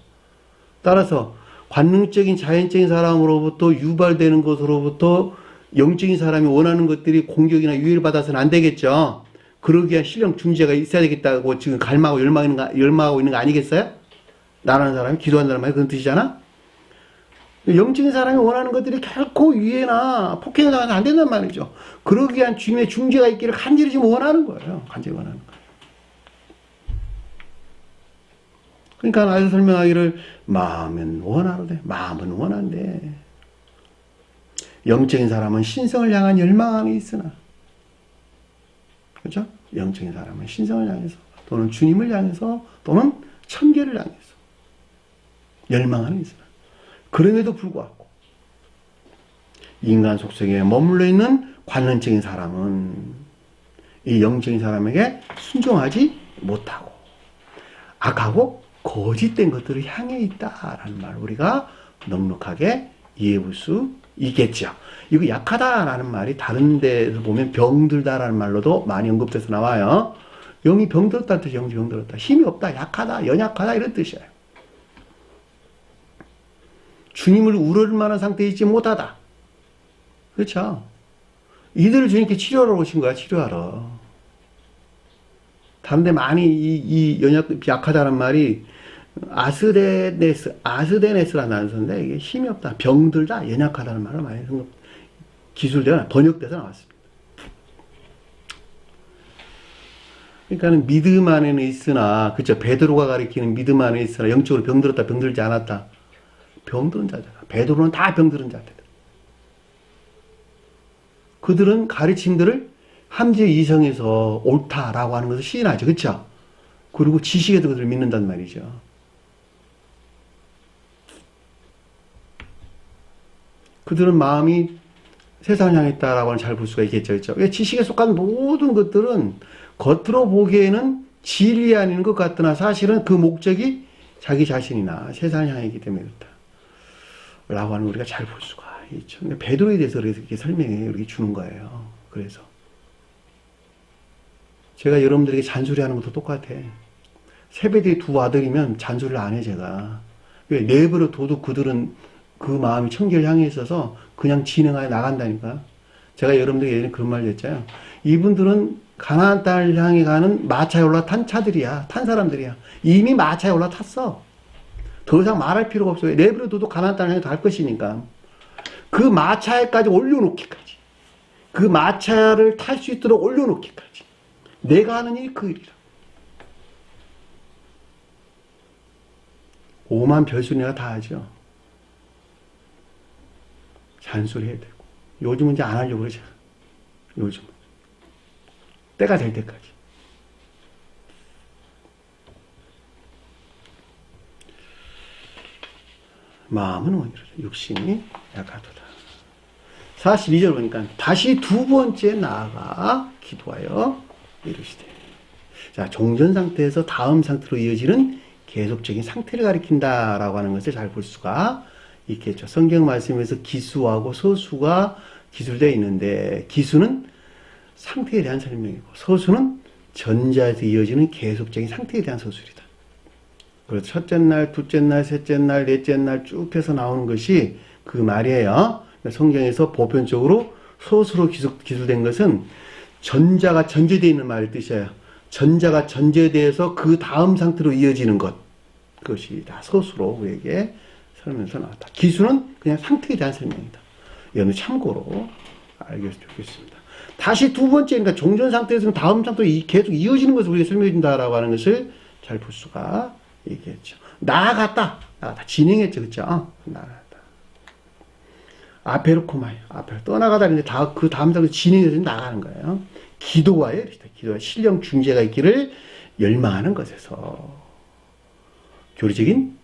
따라서 관능적인 자연적인 사람으로부터 유발되는 것으로부터 영적인 사람이 원하는 것들이 공격이나 유해를 받아서는 안 되겠죠. 그러기 위한 신령 중재가 있어야 되겠다고 지금 갈망하고 열망하고 있는 거 아니겠어요? 나라는 사람이 기도한다는 말이 그런 뜻이잖아? 영적인 사람이 원하는 것들이 결코 유해나 폭행을 당해서 안 된단 말이죠. 그러기 위한 주님의 중재가 있기를 간절히 지금 원하는 거예요. 간절히 원하는 거예요. 그러니까 아주 설명하기를 마음은 원한데 영적인 사람은 신성을 향한 열망이 있으나, 그렇죠? 영적인 사람은 신성을 향해서 또는 주님을 향해서 또는 천계를 향해서 열망하는 있으나, 그럼에도 불구하고 인간 속성에 머물러 있는 관론적인 사람은 이 영적인 사람에게 순종하지 못하고 악하고 거짓된 것들을 향해 있다라는 말, 우리가 넉넉하게 이해해 볼 수 있겠죠. 이거 약하다라는 말이 다른 데서 보면 병들다라는 말로도 많이 언급돼서 나와요. 영이 병들었다는 뜻이 영이 병들었다. 힘이 없다, 약하다, 연약하다 이런 뜻이에요. 주님을 우러를 만한 상태에 있지 못하다. 그렇죠? 이들을 주님께 치료하러 오신 거야, 치료하러. 다른데 많이 이 약하다는 말이 아스데네스라는 단어인데 이게 힘이 없다, 병들다, 연약하다는 말을 많이 기술되어 번역돼서 나왔습니다. 그러니까는 믿음 안에는 있으나, 그쵸? 베드로가 가리키는 믿음 안에 있으나 영적으로 병들었다, 병들지 않았다. 병들은 자들. 베드로는 다 병들은 자들. 그들은 가르침들을 함재 이성에서 옳다라고 하는 것을 시인하죠. 그쵸? 그리고 지식에도 그들을 믿는단 말이죠. 그들은 마음이 세상을 향했다라고 잘 볼 수가 있겠죠. 그렇죠? 왜 지식에 속한 모든 것들은 겉으로 보기에는 진리 아닌 것 같으나 사실은 그 목적이 자기 자신이나 세상을 향했기 때문에 그렇다. 라고 하는 우리가 잘 볼 수가 있죠. 베드로에 대해서 이렇게 설명해 이렇게 주는 거예요. 그래서 제가 여러분들에게 잔소리하는 것도 똑같아. 세베대의 두 아들이면 잔소리를 안 해, 제가. 왜? 내버려 둬도 그들은 그 마음이 천계를 향해 있어서 그냥 진행하여 나간다니까. 제가 여러분들에게 예전에 그런 말 했잖아요. 이분들은 가나안 땅을 향해 가는 마차에 올라탄 차들이야. 탄 사람들이야. 이미 마차에 올라탔어. 더 이상 말할 필요가 없어요. 내버려 둬도 가나안 땅을 향해 갈 것이니까. 그 마차에까지 올려놓기까지. 그 마차를 탈 수 있도록 올려놓기까지. 내가 하는 일이 그 일이라. 오만 별소리 내가 다 하죠. 잔소리 해야 되고. 요즘은 이제 안 하려고 그러죠. 요즘은. 때가 될 때까지. 마음은 원이로다. 육신이 약하도다. 42절 보니까 다시 두 번째 나아가 기도하여 이르시되. 자, 종전 상태에서 다음 상태로 이어지는 계속적인 상태를 가리킨다라고 하는 것을 잘 볼 수가 있겠죠. 성경 말씀에서 기수하고 서수가 기술되어 있는데, 기수는 상태에 대한 설명이고 서수는 전자에서 이어지는 계속적인 상태에 대한 서술이다. 그래서 첫째 날, 둘째 날, 셋째 날, 넷째 날 쭉 해서 나오는 것이 그 말이에요. 성경에서 보편적으로 서수로 기술된 것은 전자가 전제되어 있는 말을 뜻이에요. 전자가 전제되어서 그 다음 상태로 이어지는 것. 그것이 다 서수로 우리에게 설명해서 나왔다. 기수는 그냥 상태에 대한 설명이다. 이거는 참고로 알겠으면 좋겠습니다. 다시 두 번째, 그러니까 종전 상태에서는 다음 상태로 계속 이어지는 것을 우리가 설명해 준다라고 하는 것을 잘 볼 수가 있겠죠. 나아갔다. 진행했죠. 그렇죠? 나아갔다. 아페르코마이. 앞에 떠나가다. 근데 그 다음 상태로 진행해서 나가는 거예요. 기도하여 기도와 신령 중재가 있기를 열망하는 것에서 교리적인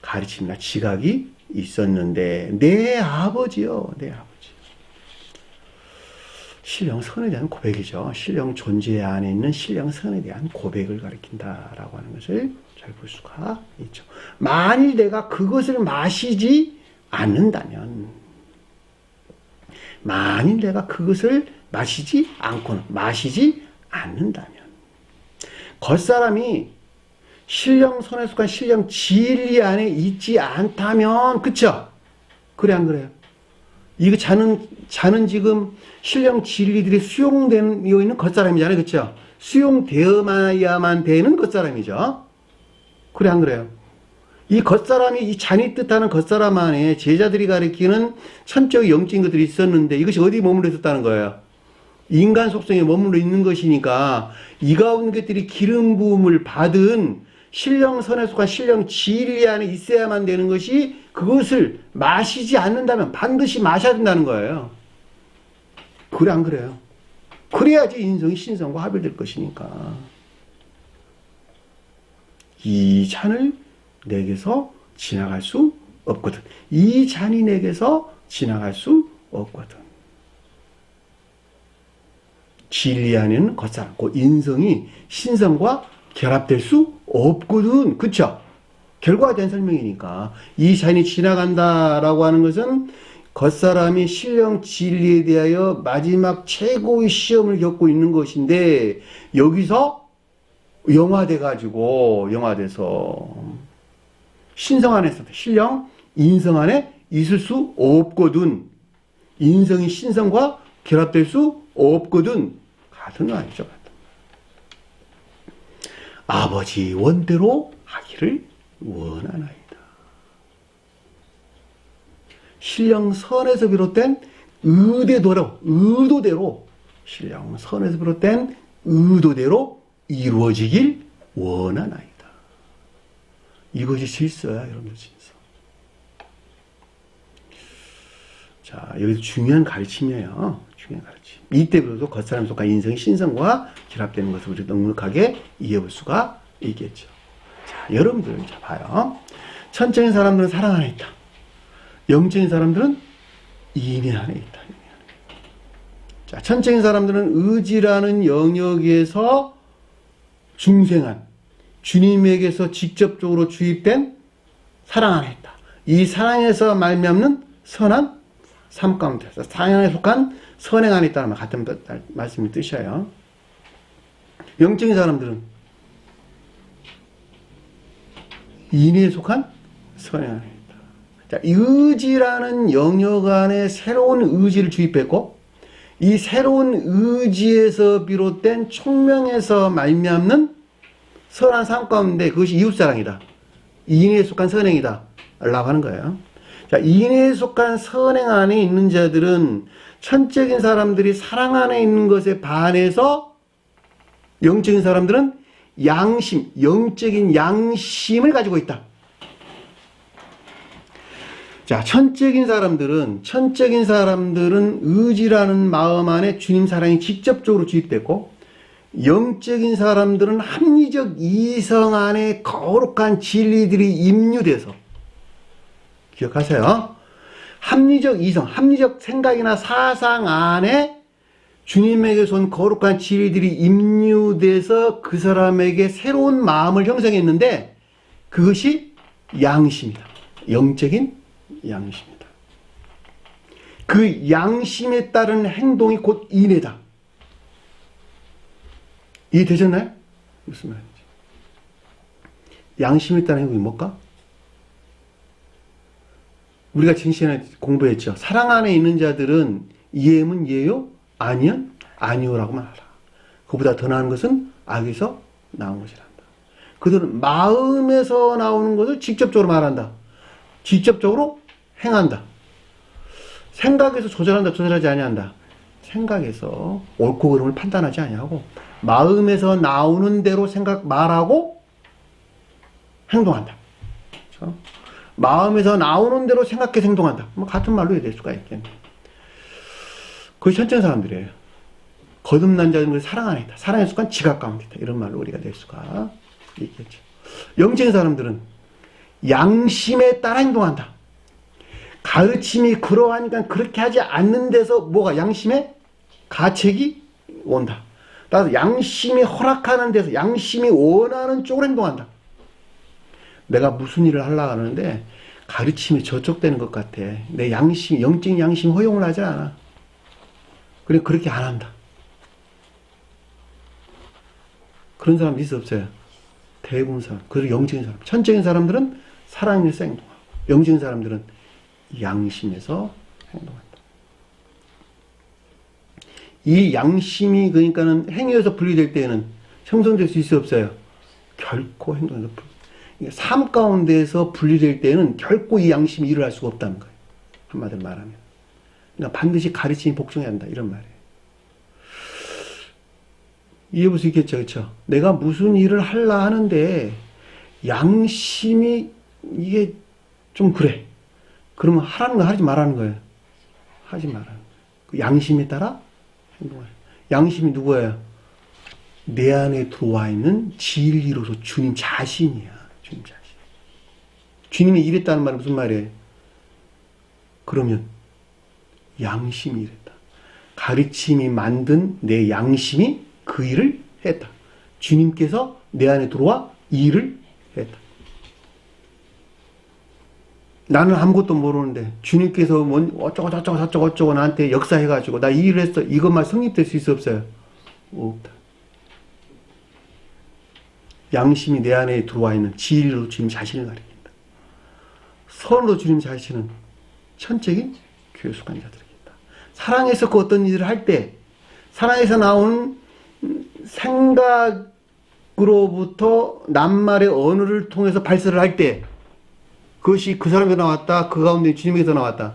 가르침이나 지각이 있었는데, 내 아버지요, 내 아버지. 신령 선에 대한 고백이죠. 신령 존재 안에 있는 신령 선에 대한 고백을 가리킨다라고 하는 것을 잘 볼 수가 있죠. 만일 내가 그것을 마시지 않는다면, 만일 내가 그것을 마시지 않는다면, 겉사람이 신령 선에 속한 신령 진리 안에 있지 않다면, 그쵸? 그래, 안 그래요? 이거 자는 지금 신령 진리들이 수용되어 있는 겉사람이잖아요. 그쵸? 수용되어야만 되는 겉사람이죠. 그래, 안 그래요? 이 겉사람이, 이 잔이 뜻하는 겉사람 안에 제자들이 가리키는 천적 영적인 것들이 있었는데, 이것이 어디 머물러 있었다는 거예요? 인간 속성에 머물러 있는 것이니까, 이 가운데 것들이 기름 부음을 받은 신령선에 속한 신령 진리 안에 있어야만 되는 것이, 그것을 마시지 않는다면 반드시 마셔야 된다는 거예요. 그래, 안 그래요? 그래야지 인성이 신성과 합일될 것이니까. 이 잔을 내게서 지나갈 수 없거든. 이 잔이 내게서 지나갈 수 없거든. 진리 안에는 겉사람, 그 인성이 신성과 결합될 수 없거든. 그쵸? 결과에 대한 설명이니까. 이 잔이 지나간다라고 하는 것은 겉사람이 신령 진리에 대하여 마지막 최고의 시험을 겪고 있는 것인데, 여기서 영화돼서 신성 안에서 신령 인성 안에 있을 수 없거든. 인성이 신성과 결합될 수 없거든. 같은 거 아니죠? 아버지 원대로 하기를 원하나이다. 신령 선에서 비롯된 의도대로 신령 선에서 비롯된 의도대로 이루어지길 원하나이다. 이것이 질서야, 여러분들 질서. 자, 여기서 중요한 가르침이에요. 중요한 가르침. 이때부터도 겉사람 속한 인성이 신성과 결합되는 것을 우리가 넉넉하게 이해해볼 수가 있겠죠. 자, 여러분들, 자, 봐요. 천적인 사람들은 사랑 안에 있다. 영적인 사람들은 인내 안에 있다. 자, 천적인 사람들은 의지라는 영역에서 중생한 주님에게서 직접적으로 주입된 사랑 안에 있다. 이 사랑에서 말미암는 선한 삶 가운데서 사랑에 속한 선행 안에 있다는 같은 말씀이 뜻이에요. 영적인 사람들은 인내에 속한 선행 안에 있다. 자, 의지라는 영역 안에 새로운 의지를 주입했고, 이 새로운 의지에서 비롯된 총명에서 말미암는 선한 삶 가운데 그것이 이웃사랑이다. 인내에 속한 선행이다 라고 하는 거예요. 자, 인애에 속한 선행 안에 있는 자들은 천적인 사람들이 사랑 안에 있는 것에 반해서 영적인 사람들은 양심, 영적인 양심을 가지고 있다. 자, 천적인 사람들은 의지라는 마음 안에 주님 사랑이 직접적으로 주입됐고, 영적인 사람들은 합리적 이성 안에 거룩한 진리들이 임류돼서, 기억하세요. 합리적 이성, 합리적 생각이나 사상 안에 주님에게서 온 거룩한 진리들이 임류돼서 그 사람에게 새로운 마음을 형성했는데, 그것이 양심이다. 영적인 양심이다. 그 양심에 따른 행동이 곧 인애다. 이해되셨나요? 무슨 말인지. 양심에 따른 행동이 뭘까? 우리가 지난 시간에 공부했죠. 사랑 안에 있는 자들은 이에면 예요, 아니면 아니요라고만 알아. 그보다 더 나은 것은 악에서 나온 것이란다. 그들은 마음에서 나오는 것을 직접적으로 말한다. 직접적으로 행한다. 생각에서 조절한다, 조절하지 아니한다. 생각에서 옳고 그름을 판단하지 아니하고 마음에서 나오는 대로 생각, 말하고 행동한다. 그렇죠? 마음에서 나오는 대로 생각해 행동한다. 뭐 같은 말로 해야 될 수가 있겠네. 그것이 천천한 사람들이에요. 거듭난 자들은 사랑 안에 있다. 사랑에 속한 지각 가운데 있다. 이런 말로 우리가 낼 수가 있겠죠. 영적인 사람들은 양심에 따라 행동한다. 가르침이 그러하니까 그렇게 하지 않는 데서 뭐가 양심의 가책이 온다. 따라서 양심이 허락하는 데서 양심이 원하는 쪽으로 행동한다. 내가 무슨 일을 하려고 하는데 가르침이 저촉되는 것 같아. 내 양심, 영적인 양심 허용을 하지 않아. 그래, 그렇게 안 한다. 그런 사람 있어 없어요? 대부분 사람. 그리고 영적인 사람. 천적인 사람들은 사랑에서 행동하고, 영적인 사람들은 양심에서 행동한다. 이 양심이 그러니까는 행위에서 분리될 때에는 형성될 수 있어 없어요? 결코 행동에서 삶 가운데에서 분리될 때에는 결코 이 양심이 일을 할 수가 없다는 거예요. 한마디로 말하면. 그러니까 반드시 가르침이 복종해야 한다. 이런 말이에요. 이해볼 수 있겠죠? 그렇죠? 내가 무슨 일을 하려 하는데 양심이 이게 좀 그래. 그러면 하라는 거 하지 말라는 거예요. 하지 말라는 거예요. 그 양심에 따라 행동해요. 양심이 누구예요? 내 안에 들어와 있는 진리로서 주님 자신이야. 주님 자신. 주님이 이랬다는 말은 무슨 말이에요? 그러면 양심이 이랬다. 가르침이 만든 내 양심이 그 일을 했다. 주님께서 내 안에 들어와 이 일을 했다. 나는 아무것도 모르는데 주님께서 어쩌고 나한테 역사해가지고 나 이 일을 했어. 이것만 성립될 수 있어 없어요? 없다. 양심이 내 안에 들어와 있는 진리로 주님 자신을 가리킨다. 선으로 주님 자신은 천적인 교회 속한 자들이겠다. 사랑에서 그 어떤 일을 할 때 사랑에서 나오는 생각으로부터 낱말의 언어를 통해서 발설을 할 때 그것이 그 사람에서 나왔다. 그 가운데 주님에게서 나왔다.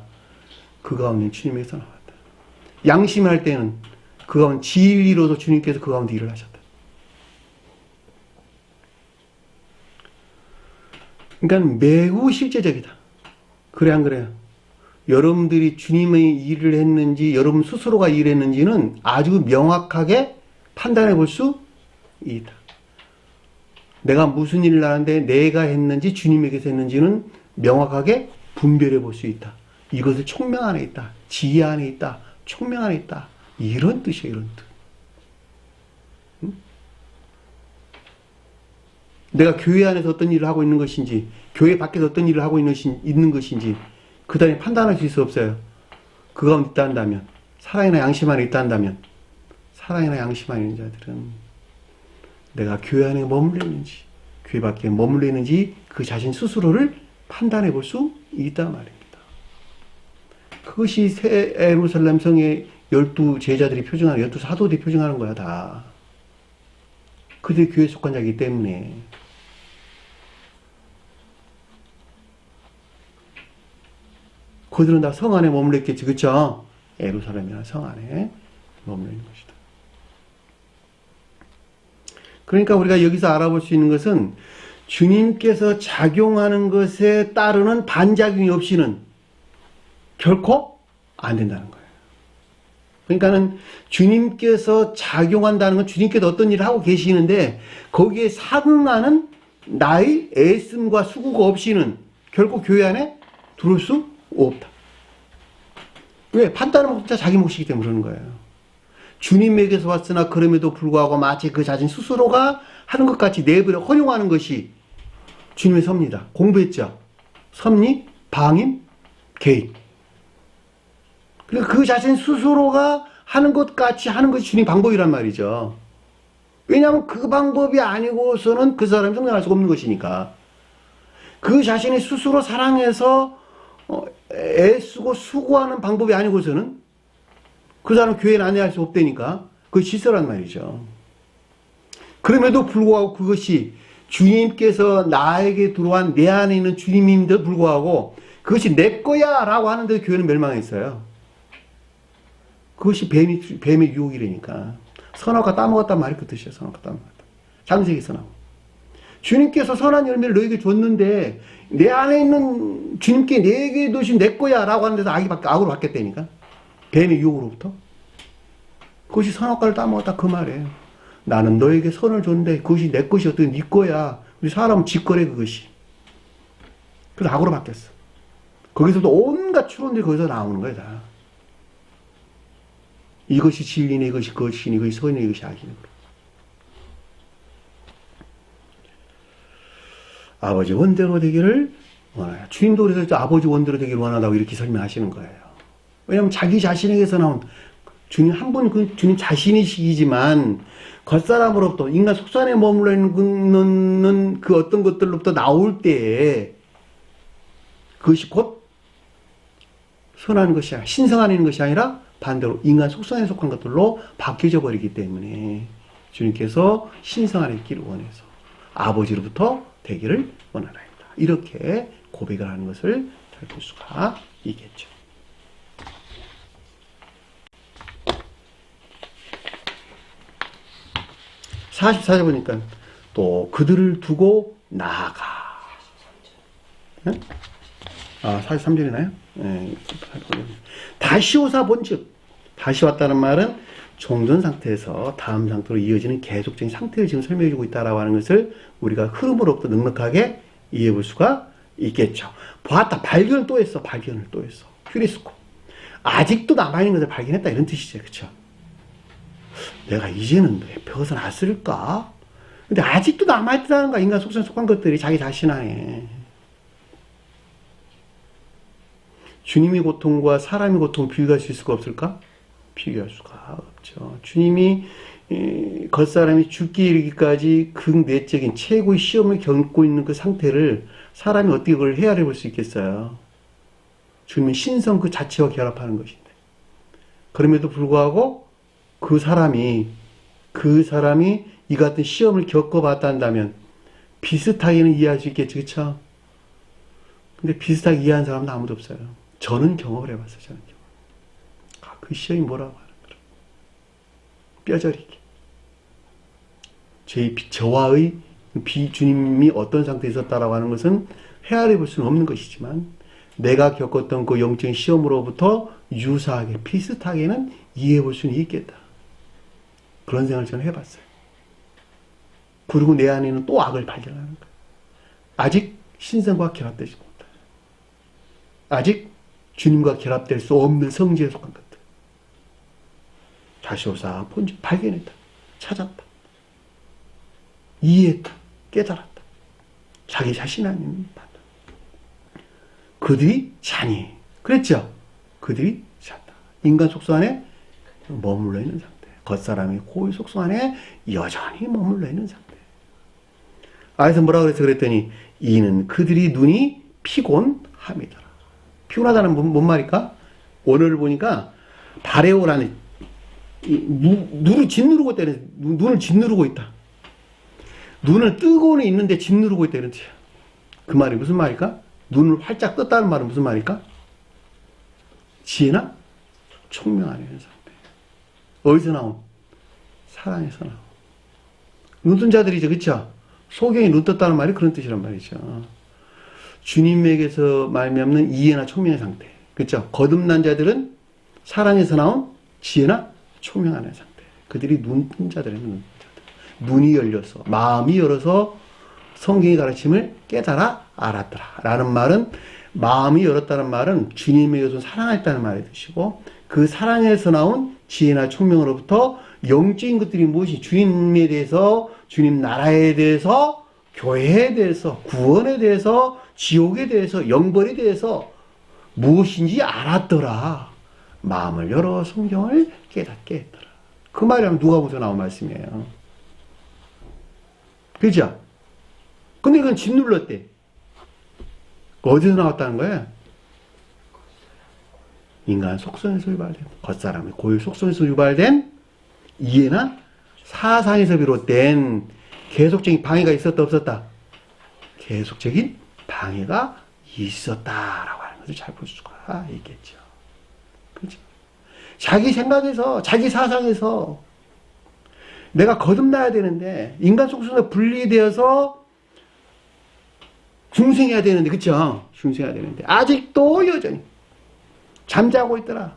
그 가운데 주님에게서 나왔다. 양심을 할 때는 그 가운데 진리로서 주님께서 그 가운데 일을 하셨다. 그러니까 매우 실제적이다. 그래 안 그래요? 여러분들이 주님의 일을 했는지 여러분 스스로가 일을 했는지는 아주 명확하게 판단해 볼 수 있다. 내가 무슨 일을 하는데 내가 했는지 주님에게서 했는지는 명확하게 분별해 볼 수 있다. 이것을 총명 안에 있다. 지혜 안에 있다. 총명 안에 있다. 이런 뜻이에요. 이런 뜻. 응? 내가 교회 안에서 어떤 일을 하고 있는 것인지 교회 밖에서 어떤 일을 하고 있는 것인지 그 다음에 판단할 수 있어 없어요? 그 가운데 있다 한다면 사랑이나 양심 안에 있다 한다면 사랑이나 양심 안에 있는 자들은 내가 교회 안에 머물러 있는지 교회 밖에 머물러 있는지 그 자신 스스로를 판단해 볼 수 있다 말입니다. 그것이 새 예루살렘 성의 12 제자들이 표징하는 12 사도들이 표징하는 거야 다. 그들이 교회에 속한 자이기 때문에. 그들은 다 성 안에 머물러 있겠지. 그쵸? 예루살렘이나 성 안에 머물러 있는 것이다. 그러니까 우리가 여기서 알아볼 수 있는 것은 주님께서 작용하는 것에 따르는 반작용이 없이는 결코 안 된다는 거예요. 그러니까는 주님께서 작용한다는 건 주님께서 어떤 일을 하고 계시는데 거기에 상응하는 나의 애씀과 수고가 없이는 결코 교회 안에 들어올 수 없다. 왜? 판단은 진짜 자기 몫이기 때문에 그러는 거예요. 주님에게서 왔으나 그럼에도 불구하고 마치 그 자신 스스로가 하는 것 같이 내버려 허용하는 것이 주님의 섭리다. 공부했죠? 섭리, 방임, 개입. 그러니까 그 자신 스스로가 하는 것 같이 하는 것이 주님 방법이란 말이죠. 왜냐하면 그 방법이 아니고서는 그 사람이 성장할 수가 없는 것이니까. 그 자신이 스스로 사랑해서 애쓰고 수고하는 방법이 아니고서는 그 사람 교회는 안내할 수 없다니까. 그게 질서란 말이죠. 그럼에도 불구하고 그것이 주님께서 나에게 들어온 내 안에 있는 주님임에도 불구하고 그것이 내 거야 라고 하는데 교회는 멸망했어요. 그것이 뱀의 유혹이라니까. 선악과 따먹었단 말이 그 뜻이에요. 선악과 따먹었다. 창세기에서 나오고. 주님께서 선한 열매를 너에게 줬는데 내 안에 있는 주님께 내게 두신 내 거야 라고 하는 데서 악으로 바뀌었다니까. 뱀의 유혹으로부터. 그것이 선악과를 따먹었다 그 말이에요. 나는 너에게 선을 줬는데 그것이 내 것이 어떻게 네 거야. 우리 사람은 지 거래 그것이. 그래서 악으로 바뀌었어. 거기서도 온갖 추론들이 거기서 나오는 거야 다. 이것이 진리네, 이것이 거짓이니, 이것이 선이네, 이것이 악이네. 아버지 원대로 되기를 원하요. 주님도 그래서 아버지 원대로 되기를 원한다고 이렇게 설명하시는 거예요. 왜냐하면 자기 자신에게서 나온 주님 한 분 그 주님 자신이시지만 겉사람으로부터 인간 속산에 머물러 있는 그 어떤 것들로부터 나올 때에 그것이 곧 선한 것이 아니라 신성한 것이 아니라 반대로 인간 속성에 속한 것들로 바뀌어져 버리기 때문에 주님께서 신성한 있기를 원해서 아버지로부터 되기를 원하나이다. 이렇게 고백을 하는 것을 잘 볼 수가 있겠죠. 44절 보니까 또 그들을 두고 나아가. 네? 43절이나요? 네. 다시 오사 본즉, 다시 왔다는 말은 종전 상태에서 다음 상태로 이어지는 계속적인 상태를 지금 설명해주고 있다라고 하는 것을 우리가 흐름으로부터 넉넉하게 이해해 볼 수가 있겠죠. 보았다. 발견을 또 했어. 발견을 또 했어. 휴리스코. 아직도 남아있는 것을 발견했다. 이런 뜻이죠. 그쵸? 내가 이제는 벗어났을까? 근데 아직도 남아있다는 거야. 인간 속성에 속한 것들이 자기 자신 안에. 주님의 고통과 사람의 고통을 비교할 수 있을까 없을까? 비교할 수가 없죠. 주님이 겉사람이 죽기 이르기까지 극내적인 최고의 시험을 겪고 있는 그 상태를 사람이 어떻게 그걸 헤아려 볼 수 있겠어요? 주님은 신성 그 자체와 결합하는 것인데. 그럼에도 불구하고 그 사람이 이 같은 시험을 겪어봤다 한다면 비슷하게는 이해할 수 있겠죠. 그쵸? 근데 비슷하게 이해한 사람은 아무도 없어요. 저는 경험을 해봤어요. 저는 경험. 그 시험이 뭐라고 하는 거라. 뼈저리게. 저와의 주님이 어떤 상태에 있었다라고 하는 것은 헤아려 볼 수는 없는 것이지만 내가 겪었던 그 영적인 시험으로부터 유사하게 비슷하게는 이해해 볼 수는 있겠다. 그런 생각을 저는 해봤어요. 그리고 내 안에는 또 악을 발견하는 거예요. 아직 신성과 결합되지 못해. 아직 주님과 결합될 수 없는 성질에 속한 것들. 다시 오사 본즉 발견했다. 찾았다. 이해했다. 깨달았다. 자기 자신 아닌 판단. 그들이 자니. 그랬죠? 그들이 잤다. 인간 속성 안에 머물러 있는 상태. 겉사람이 고의 속성 안에 여전히 머물러 있는 상태. 그래서 뭐라고 그랬더니 이는 그들이 눈이 피곤함이더라. 피곤하다는 뭔 말일까? 오늘 보니까 바레오라는 눈을 짓누르고 있다는, 눈을 짓누르고 있다. 눈을 뜨고는 있는데 짓누르고 있다 이런 뜻이야. 그 말이 무슨 말일까? 눈을 활짝 떴다는 말은 무슨 말일까? 지혜나 총명하는 상태. 어디서 나온? 사랑에서 나온. 눈 뜬 자들이죠. 그쵸? 소경이 눈 떴다는 말이 그런 뜻이란 말이죠. 주님에게서 말미암는 이해나 총명의 상태. 그쵸? 거듭난 자들은 사랑에서 나온 지혜나 총명하는 상태. 그들이 눈 뜬 자들이에요. 눈 뜬 자들. 눈이 열려서, 마음이 열어서 성경의 가르침을 깨달아 알았더라. 라는 말은, 마음이 열었다는 말은 주님에게서 사랑했다는 말의 뜻이고, 그 사랑에서 나온 지혜나 총명으로부터 영적인 것들이 무엇이, 주님에 대해서, 주님 나라에 대해서, 교회에 대해서, 구원에 대해서, 지옥에 대해서, 영벌에 대해서 무엇인지 알았더라. 마음을 열어 성경을 깨닫게 했더라. 그 말이랑 누가복음에서 나온 말씀이에요. 그죠? 근데 그건 짓눌렀대. 어디서 나왔다는 거야? 인간 속성에서 유발된, 겉사람의 고유 속성에서 유발된 이해나 사상에서 비롯된 계속적인 방해가 있었다 없었다? 계속적인 방해가 있었다라고 하는 것을 잘 볼 수가 있겠죠. 그렇죠? 자기 생각에서, 자기 사상에서 내가 거듭나야 되는데, 인간 속성에서 분리되어서 중생해야 되는데, 그쵸? 중생해야 되는데, 아직도 여전히 잠자고 있더라.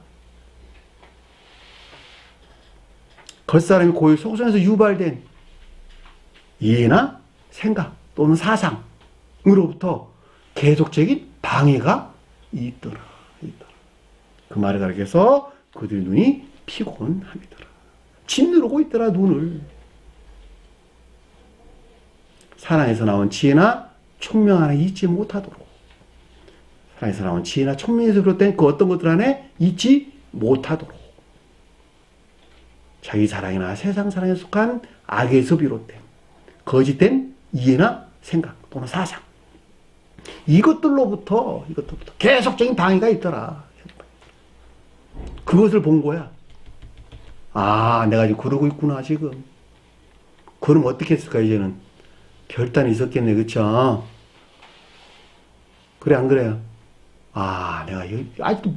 겉사람이 고유 속성에서 유발된 이해나 생각 또는 사상으로부터 계속적인 방해가 있더라. 그 말을 가리켜서 그들 눈이 피곤함이더라. 짓누르고 있더라, 눈을. 사랑에서 나온 지혜나 총명 안에 있지 못하도록. 사랑에서 나온 지혜나 총명에서 비롯된 그 어떤 것들 안에 있지 못하도록. 자기 사랑이나 세상 사랑에 속한 악에서 비롯된 거짓된 이해나 생각 또는 사상. 이것들로부터 계속적인 방해가 있더라. 그것을 본 거야. 아, 내가 지금 그러고 있구나, 지금. 그럼 어떻게 했을까, 이제는? 결단이 있었겠네, 그쵸? 그래, 안 그래요? 아, 내가, 아직도,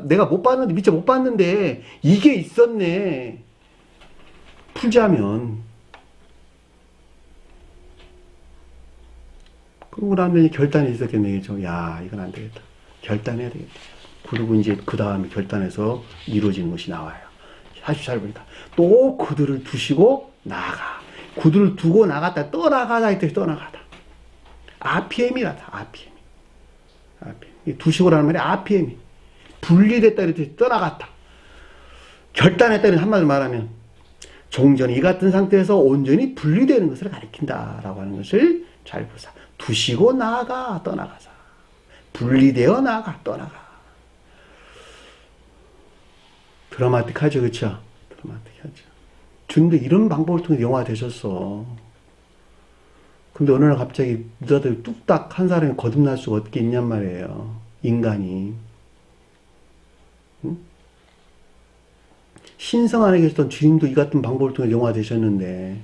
내가 못 봤는데, 미처 못 봤는데, 이게 있었네. 풀자면. 그러고 나면 결단이 있었겠네, 그죠? 야, 이건 안 되겠다. 결단해야 되겠다. 그리고 이제 그 다음에 결단해서 이루어지는 것이 나와요. 44절보니까 또 그들을 두시고 나가. 그들을 두고 나갔다. 떠나가다 했더니 떠나가다. RPM이라다. RPM. 두시고라는 말이 RPM이. 분리됐다 했더니 떠나갔다. 결단했다는 한마디로 말하면 종전이 이 같은 상태에서 온전히 분리되는 것을 가리킨다라고 하는 것을 잘 보사. 두시고 나가 떠나가자. 분리되어 나가 떠나가. 드라마틱하죠, 그쵸? 드라마틱하죠. 근데 이런 방법을 통해 영화 되셨어. 근데 어느 날 갑자기 너들 뚝딱 한 사람이 거듭날 수가 어떻게 있냔 말이에요. 인간이. 응? 신성 안에 계셨던 주님도 이 같은 방법을 통해 영화 되셨는데,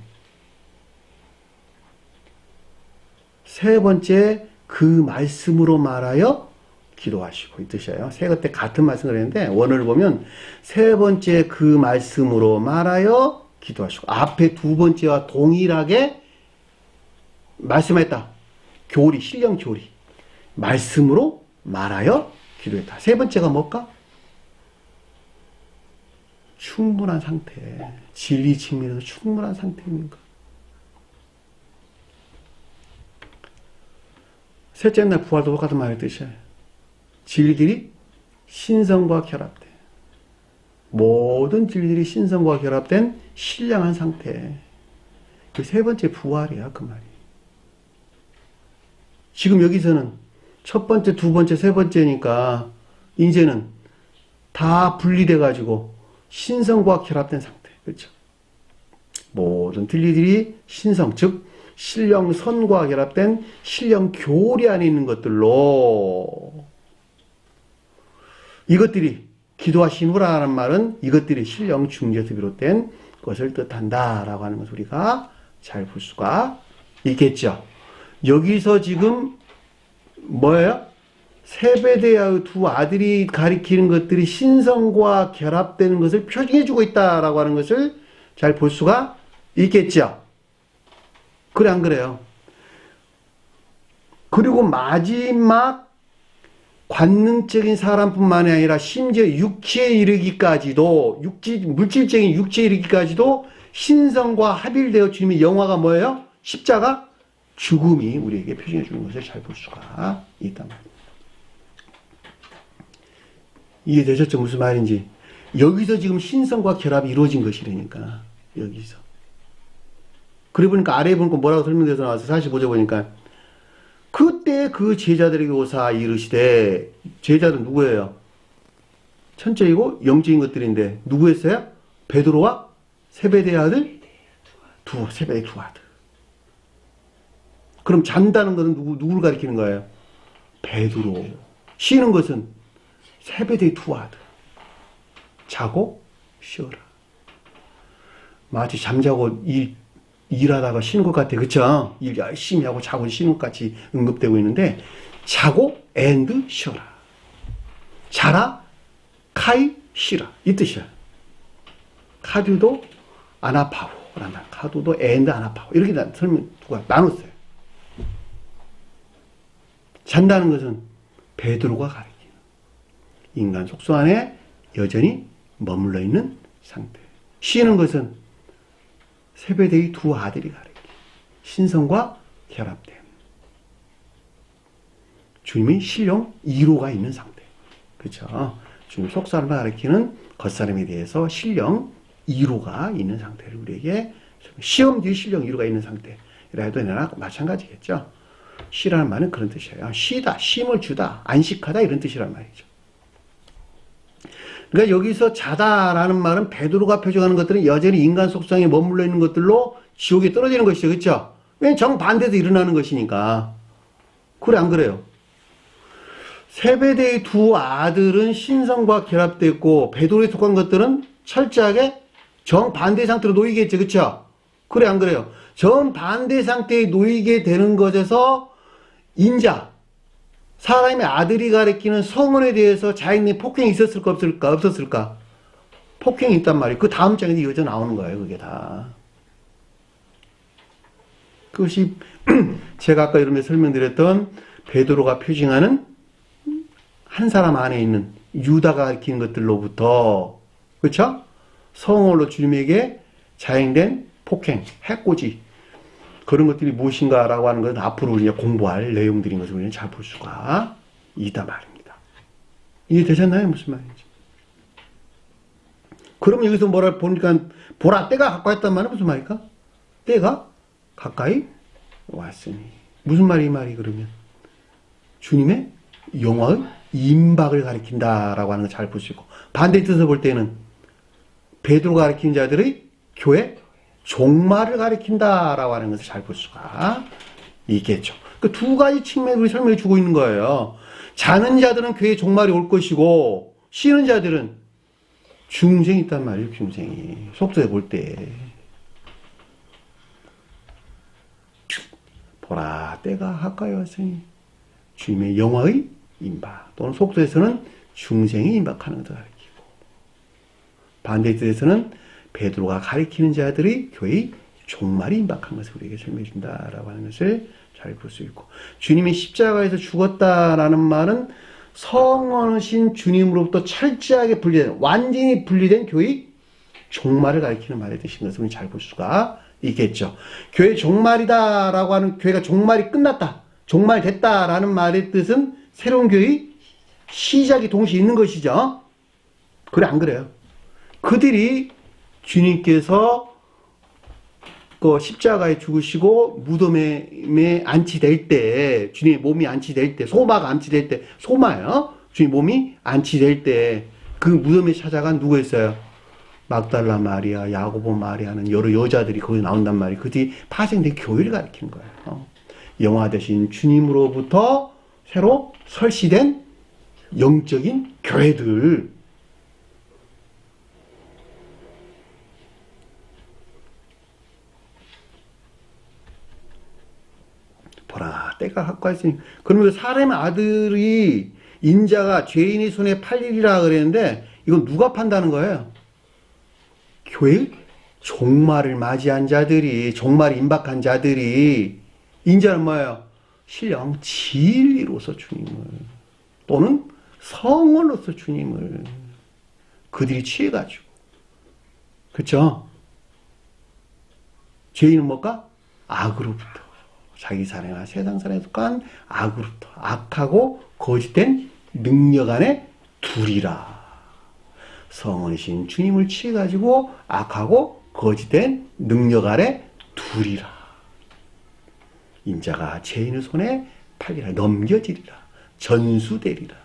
세 번째 그 말씀으로 말하여 기도하시고 이 뜻이에요. 세 번째 같은 말씀을 했는데 원어를 보면 세 번째 그 말씀으로 말하여 기도하시고 앞에 두 번째와 동일하게 말씀했다. 교리, 신령 교리. 말씀으로 말하여 기도했다. 세 번째가 뭘까? 충분한 상태. 진리 측면에서 충분한 상태입니까? 셋째 날 부활도 똑같은 말의 뜻이에요. 진리들이 신성과 결합된 모든 진리들이 신성과 결합된 신령한 상태. 그 세 번째 부활이야, 그 말이. 지금 여기서는 첫 번째, 두 번째, 세 번째니까 이제는 다 분리돼 가지고 신성과 결합된 상태. 그렇죠? 모든 진리들이 신성, 즉 신령 선과 결합된 신령 교리 안에 있는 것들로 이것들이 기도하시누라는 말은 이것들이 신령 중재에서 비롯된 것을 뜻한다라고 하는 것을 우리가 잘 볼 수가 있겠죠. 여기서 지금 뭐예요? 세베대의 두 아들이 가리키는 것들이 신성과 결합되는 것을 표징해주고 있다라고 하는 것을 잘 볼 수가 있겠죠. 그래 안 그래요? 그리고 마지막 관능적인 사람뿐만이 아니라 심지어 육체에 이르기까지도 물질적인 육체에 이르기까지도 신성과 합일되어 주님의 영화가 뭐예요? 십자가 죽음이 우리에게 표징해 주는 것을 잘 볼 수가 있단 말이에요. 이해되셨죠? 무슨 말인지. 여기서 지금 신성과 결합이 이루어진 것이라니까. 여기서. 그래 보니까 아래에 보니까 뭐라고 설명돼서 나와서 45절 보니까 그때 그 제자들에게 오사 이르시되, 제자들은 누구예요? 천적이고 영적인 것들인데 누구였어요? 베드로와 세베대의 아들? 세베대의 두 아들. 그럼 잔다는 것은 누구를 가리키는 거예요? 베드로. 쉬는 것은 세베대의 두 아들. 자고 쉬어라. 마치 잠자고 일하다가 쉬는 것 같아. 그쵸? 일 열심히 하고 자고 쉬는 것 같이 언급되고 있는데, 자고 and 쉬어라. 자라, 카이, 쉬라. 이 뜻이야. 카두도 아나파오. 카두도 and 아나파오. 이렇게 설명 누가 나눴어요. 잔다는 것은 베드로가 가리키는 인간 속성 안에 여전히 머물러 있는 상태. 쉬는 것은 세베대의 두 아들이 가리키는 신성과 결합됨. 주님의 신령 2로가 있는 상태. 그렇죠? 주님 속사람을 가리키는 겉사람에 대해서 신령 2로가 있는 상태를 우리에게, 시험 뒤에 신령 2로가 있는 상태라 해도 되나 마찬가지겠죠. 쉬라는 말은 그런 뜻이에요. 쉬다, 쉼을 주다, 안식하다 이런 뜻이란 말이죠. 그러니까 여기서 자다라는 말은 베드로가 표정하는 것들은 여전히 인간 속성에 머물러 있는 것들로 지옥에 떨어지는 것이죠. 그렇죠? 왜냐면 정반대도 일어나는 것이니까. 그래 안 그래요? 세베대의 두 아들은 신성과 결합됐고 베드로에 속한 것들은 철저하게 정반대 상태로 놓이겠죠. 그렇죠? 그래 안 그래요? 정반대 상태에 놓이게 되는 것에서 인자, 사람의 아들이 가리키는 성원에 대해서 자연의 폭행이 있었을까 없었을까? 폭행이 있단 말이에요. 그 다음 장에도 이어져 나오는 거예요. 그게 다. 그것이 제가 아까 이름에 설명드렸던 베드로가 표징하는 한 사람 안에 있는 유다가 가리키는 것들로부터, 그렇죠? 성원으로 주님에게 자행된 폭행, 해코지, 그런 것들이 무엇인가라고 하는 것은 앞으로 우리가 공부할 내용들인 것을 우리는 잘 볼 수가 있다 말입니다. 이해되셨나요? 무슨 말인지. 그럼 여기서 뭐라 보니까, 보라, 때가 가까이 했단 말은 무슨 말일까? 때가 가까이 왔으니. 무슨 말이 이 말이 그러면? 주님의 영화의 임박을 가리킨다라고 하는 걸 잘 볼 수 있고, 반대 뜻을 볼 때는 베드로가 가리킨 자들의 교회 종말을 가리킨다라고 하는 것을 잘 볼 수가 있겠죠. 그 두 가지 측면으로 설명해 주고 있는 거예요. 자는 자들은 교회 종말이 올 것이고, 쉬는 자들은 중생이 있단 말이에요. 중생이. 속도에 볼 때. 보라, 때가 가까이 왔으니 주님의 영화의 임박, 또는 속도에서는 중생이 임박하는 것을 가리키고, 반대 뜻에서는 베드로가 가리키는 자들이 교회의 종말이 임박한 것을 우리에게 설명해 준다라고 하는 것을 잘 볼 수 있고, 주님이 십자가에서 죽었다라는 말은 성원하신 주님으로부터 철저하게 분리된, 완전히 분리된 교회의 종말을 가리키는 말의 뜻인 것을 우리 잘 볼 수가 있겠죠. 교회 종말이다라고 하는, 교회가 종말이 끝났다, 종말됐다라는 말의 뜻은 새로운 교회의 시작이 동시에 있는 것이죠. 그래 안 그래요? 그들이 주님께서 그 십자가에 죽으시고 무덤에 안치될 때, 주님의 몸이 안치될 때, 소마가 안치될 때, 소마요? 주님 몸이 안치될 때 그 무덤에 찾아간 누구였어요? 막달라 마리아, 야고보 마리아는 여러 여자들이 거기 나온단 말이에요. 그들이 파생된 교회를 가리키는 거예요. 영화 대신 주님으로부터 새로 설치된 영적인 교회들. 보라, 때가 가까이 있으니. 그러면 사람의 아들이 인자가 죄인의 손에 팔리리라 그랬는데 이건 누가 판다는 거예요? 교회 종말을 맞이한 자들이, 종말이 임박한 자들이, 인자는 뭐예요? 신령 진리로서 주님을, 또는 성원으로서 주님을 그들이 취해가지고, 그쵸? 죄인은 뭘까? 악으로부터, 자기 사례나 세상 사례에 속한 악으로부터, 악하고 거짓된 능력 안에 두리라. 성원이신 주님을 취해가지고 악하고 거짓된 능력 아래 두리라. 인자가 죄인의 손에 팔리라. 넘겨지리라. 전수되리라.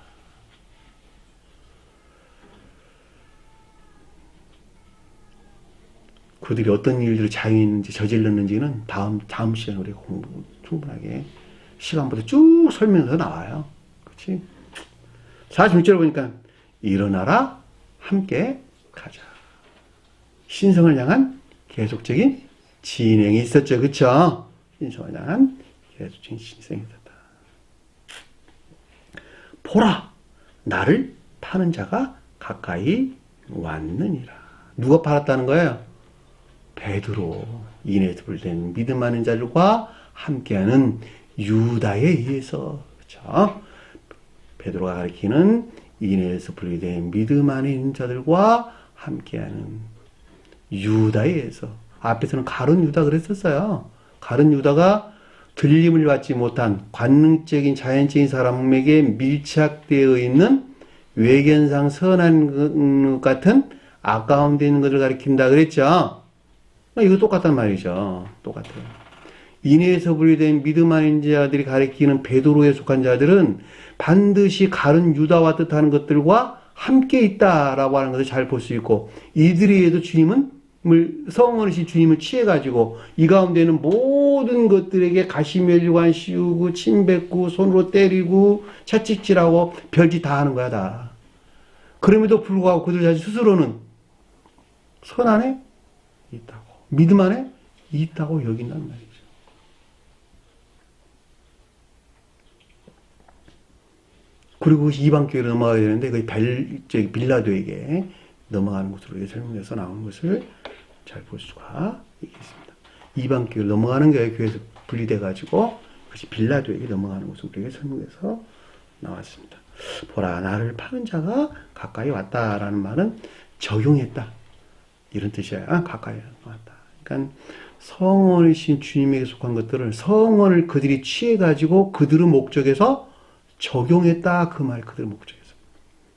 그들이 어떤 일들을 자유했는지 저질렀는지는 다음 시간에 우리가 충분하게 시간보다 쭉 설명해서 나와요. 그렇지? 46절 보니까 일어나라 함께 가자. 신성을 향한 계속적인 진행이 있었죠. 그쵸? 신성을 향한 계속적인 진행이 있었다. 보라! 나를 파는 자가 가까이 왔느니라. 누가 팔았다는 거예요? 베드로, 인에서 분리된 믿음 많은 자들과 함께하는 유다에 의해서. 그쵸? 베드로가 가리키는 인에서 분리된 믿음 안에 있는 자들과 함께하는 유다에 의해서. 앞에서는 가룟 유다 그랬었어요. 가룟 유다가 들림을 받지 못한 관능적인 자연적인 사람에게 밀착되어 있는 외견상 선한 같은 아까운 데 있는 것을 가리킨다 그랬죠. 이거 똑같단 말이죠. 똑같아요. 인에서 분리된 믿음 안에 있는 자들이 가리키는 베드로에 속한 자들은 반드시 가룟 유다와 뜻하는 것들과 함께 있다라고 하는 것을 잘 볼 수 있고, 이들에게도 성원이신 주님을 취해가지고 이 가운데는 모든 것들에게 가시멸관 씌우고 침뱉고 손으로 때리고 채찍질하고 별짓 다 하는 거야 다. 그럼에도 불구하고 그들 자신 스스로는 선 안에 있다고, 믿음 안에 있다고 여긴단 말이죠. 그리고 이방 교회로 넘어가야 되는데 그 빌라도에게 넘어가는 것으로 설명해서 나오는 것을 잘 볼 수가 있겠습니다. 이방 교회로 넘어가는 교회에서 분리돼 가지고 그것이 빌라도에게 넘어가는 것을 우리에게 설명해서 나왔습니다. 보라, 나를 파는 자가 가까이 왔다라는 말은 적용했다 이런 뜻이에요. 가까이 왔다. 그러니까 성원이신 주님에게 속한 것들을, 성원을 그들이 취해 가지고 그들의 목적에서 적용했다 그 말, 그들의 목적에서.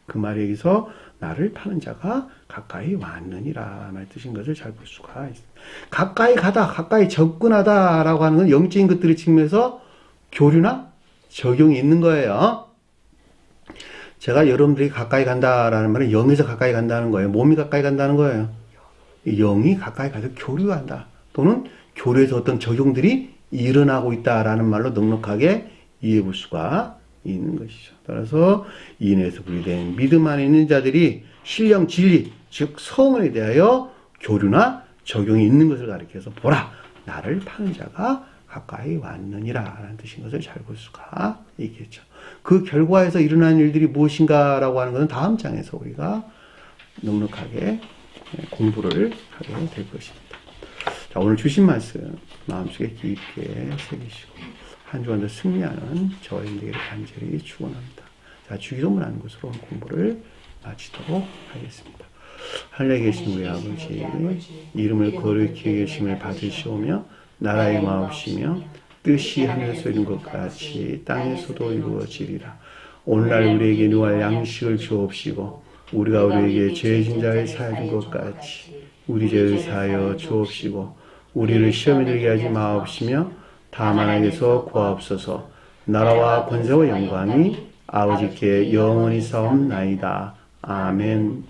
그 말에 의해서 나를 파는 자가 가까이 왔느니라 말 뜻인 것을 잘 볼 수가 있습니다. 가까이 가다, 가까이 접근하다 라고 하는 건 영적인 것들의 측면에서 교류나 적용이 있는 거예요. 제가 여러분들이 가까이 간다라는 말은 영에서 가까이 간다는 거예요. 몸이 가까이 간다는 거예요. 영이 가까이 가서 교류한다, 또는 교류에서 어떤 적용들이 일어나고 있다라는 말로 넉넉하게 이해해 볼 수가 있는 것이죠. 따라서 인에서 분리된 믿음 안에 있는 자들이 신령 진리, 즉 성원에 대하여 교류나 적용이 있는 것을 가리켜서 보라, 나를 파는 자가 가까이 왔느니라 라는 뜻인 것을 잘 볼 수가 있겠죠. 그 결과에서 일어난 일들이 무엇인가 라고 하는 것은 다음 장에서 우리가 넉넉하게 공부를 하게 될 것입니다. 자, 오늘 주신 말씀 마음속에 깊게 새기시고 한 주간 더 승리하는 저와 여러분에게 간절히 축원합니다. 자, 주기도문하는 것으로 공부를 마치도록 하겠습니다. 하늘에 계신 우리 아버지, 이름을 거룩히 계심을 받으시오며 나라의 마옵시며 뜻이 하늘에서 이룬 것 같이 땅에서도 이루어지리라. 오늘날 우리에게 누할 양식을 주옵시고 우리가 우리에게 죄진 자를 사하여 준 것 같이 우리 죄를 사하여 주옵시고 우리를 시험에 들게 하지 마옵시며 다만 하나님께서 구하옵소서. 나라와 권세와 영광이 아버지께 영원히 사옵나이다. 아멘.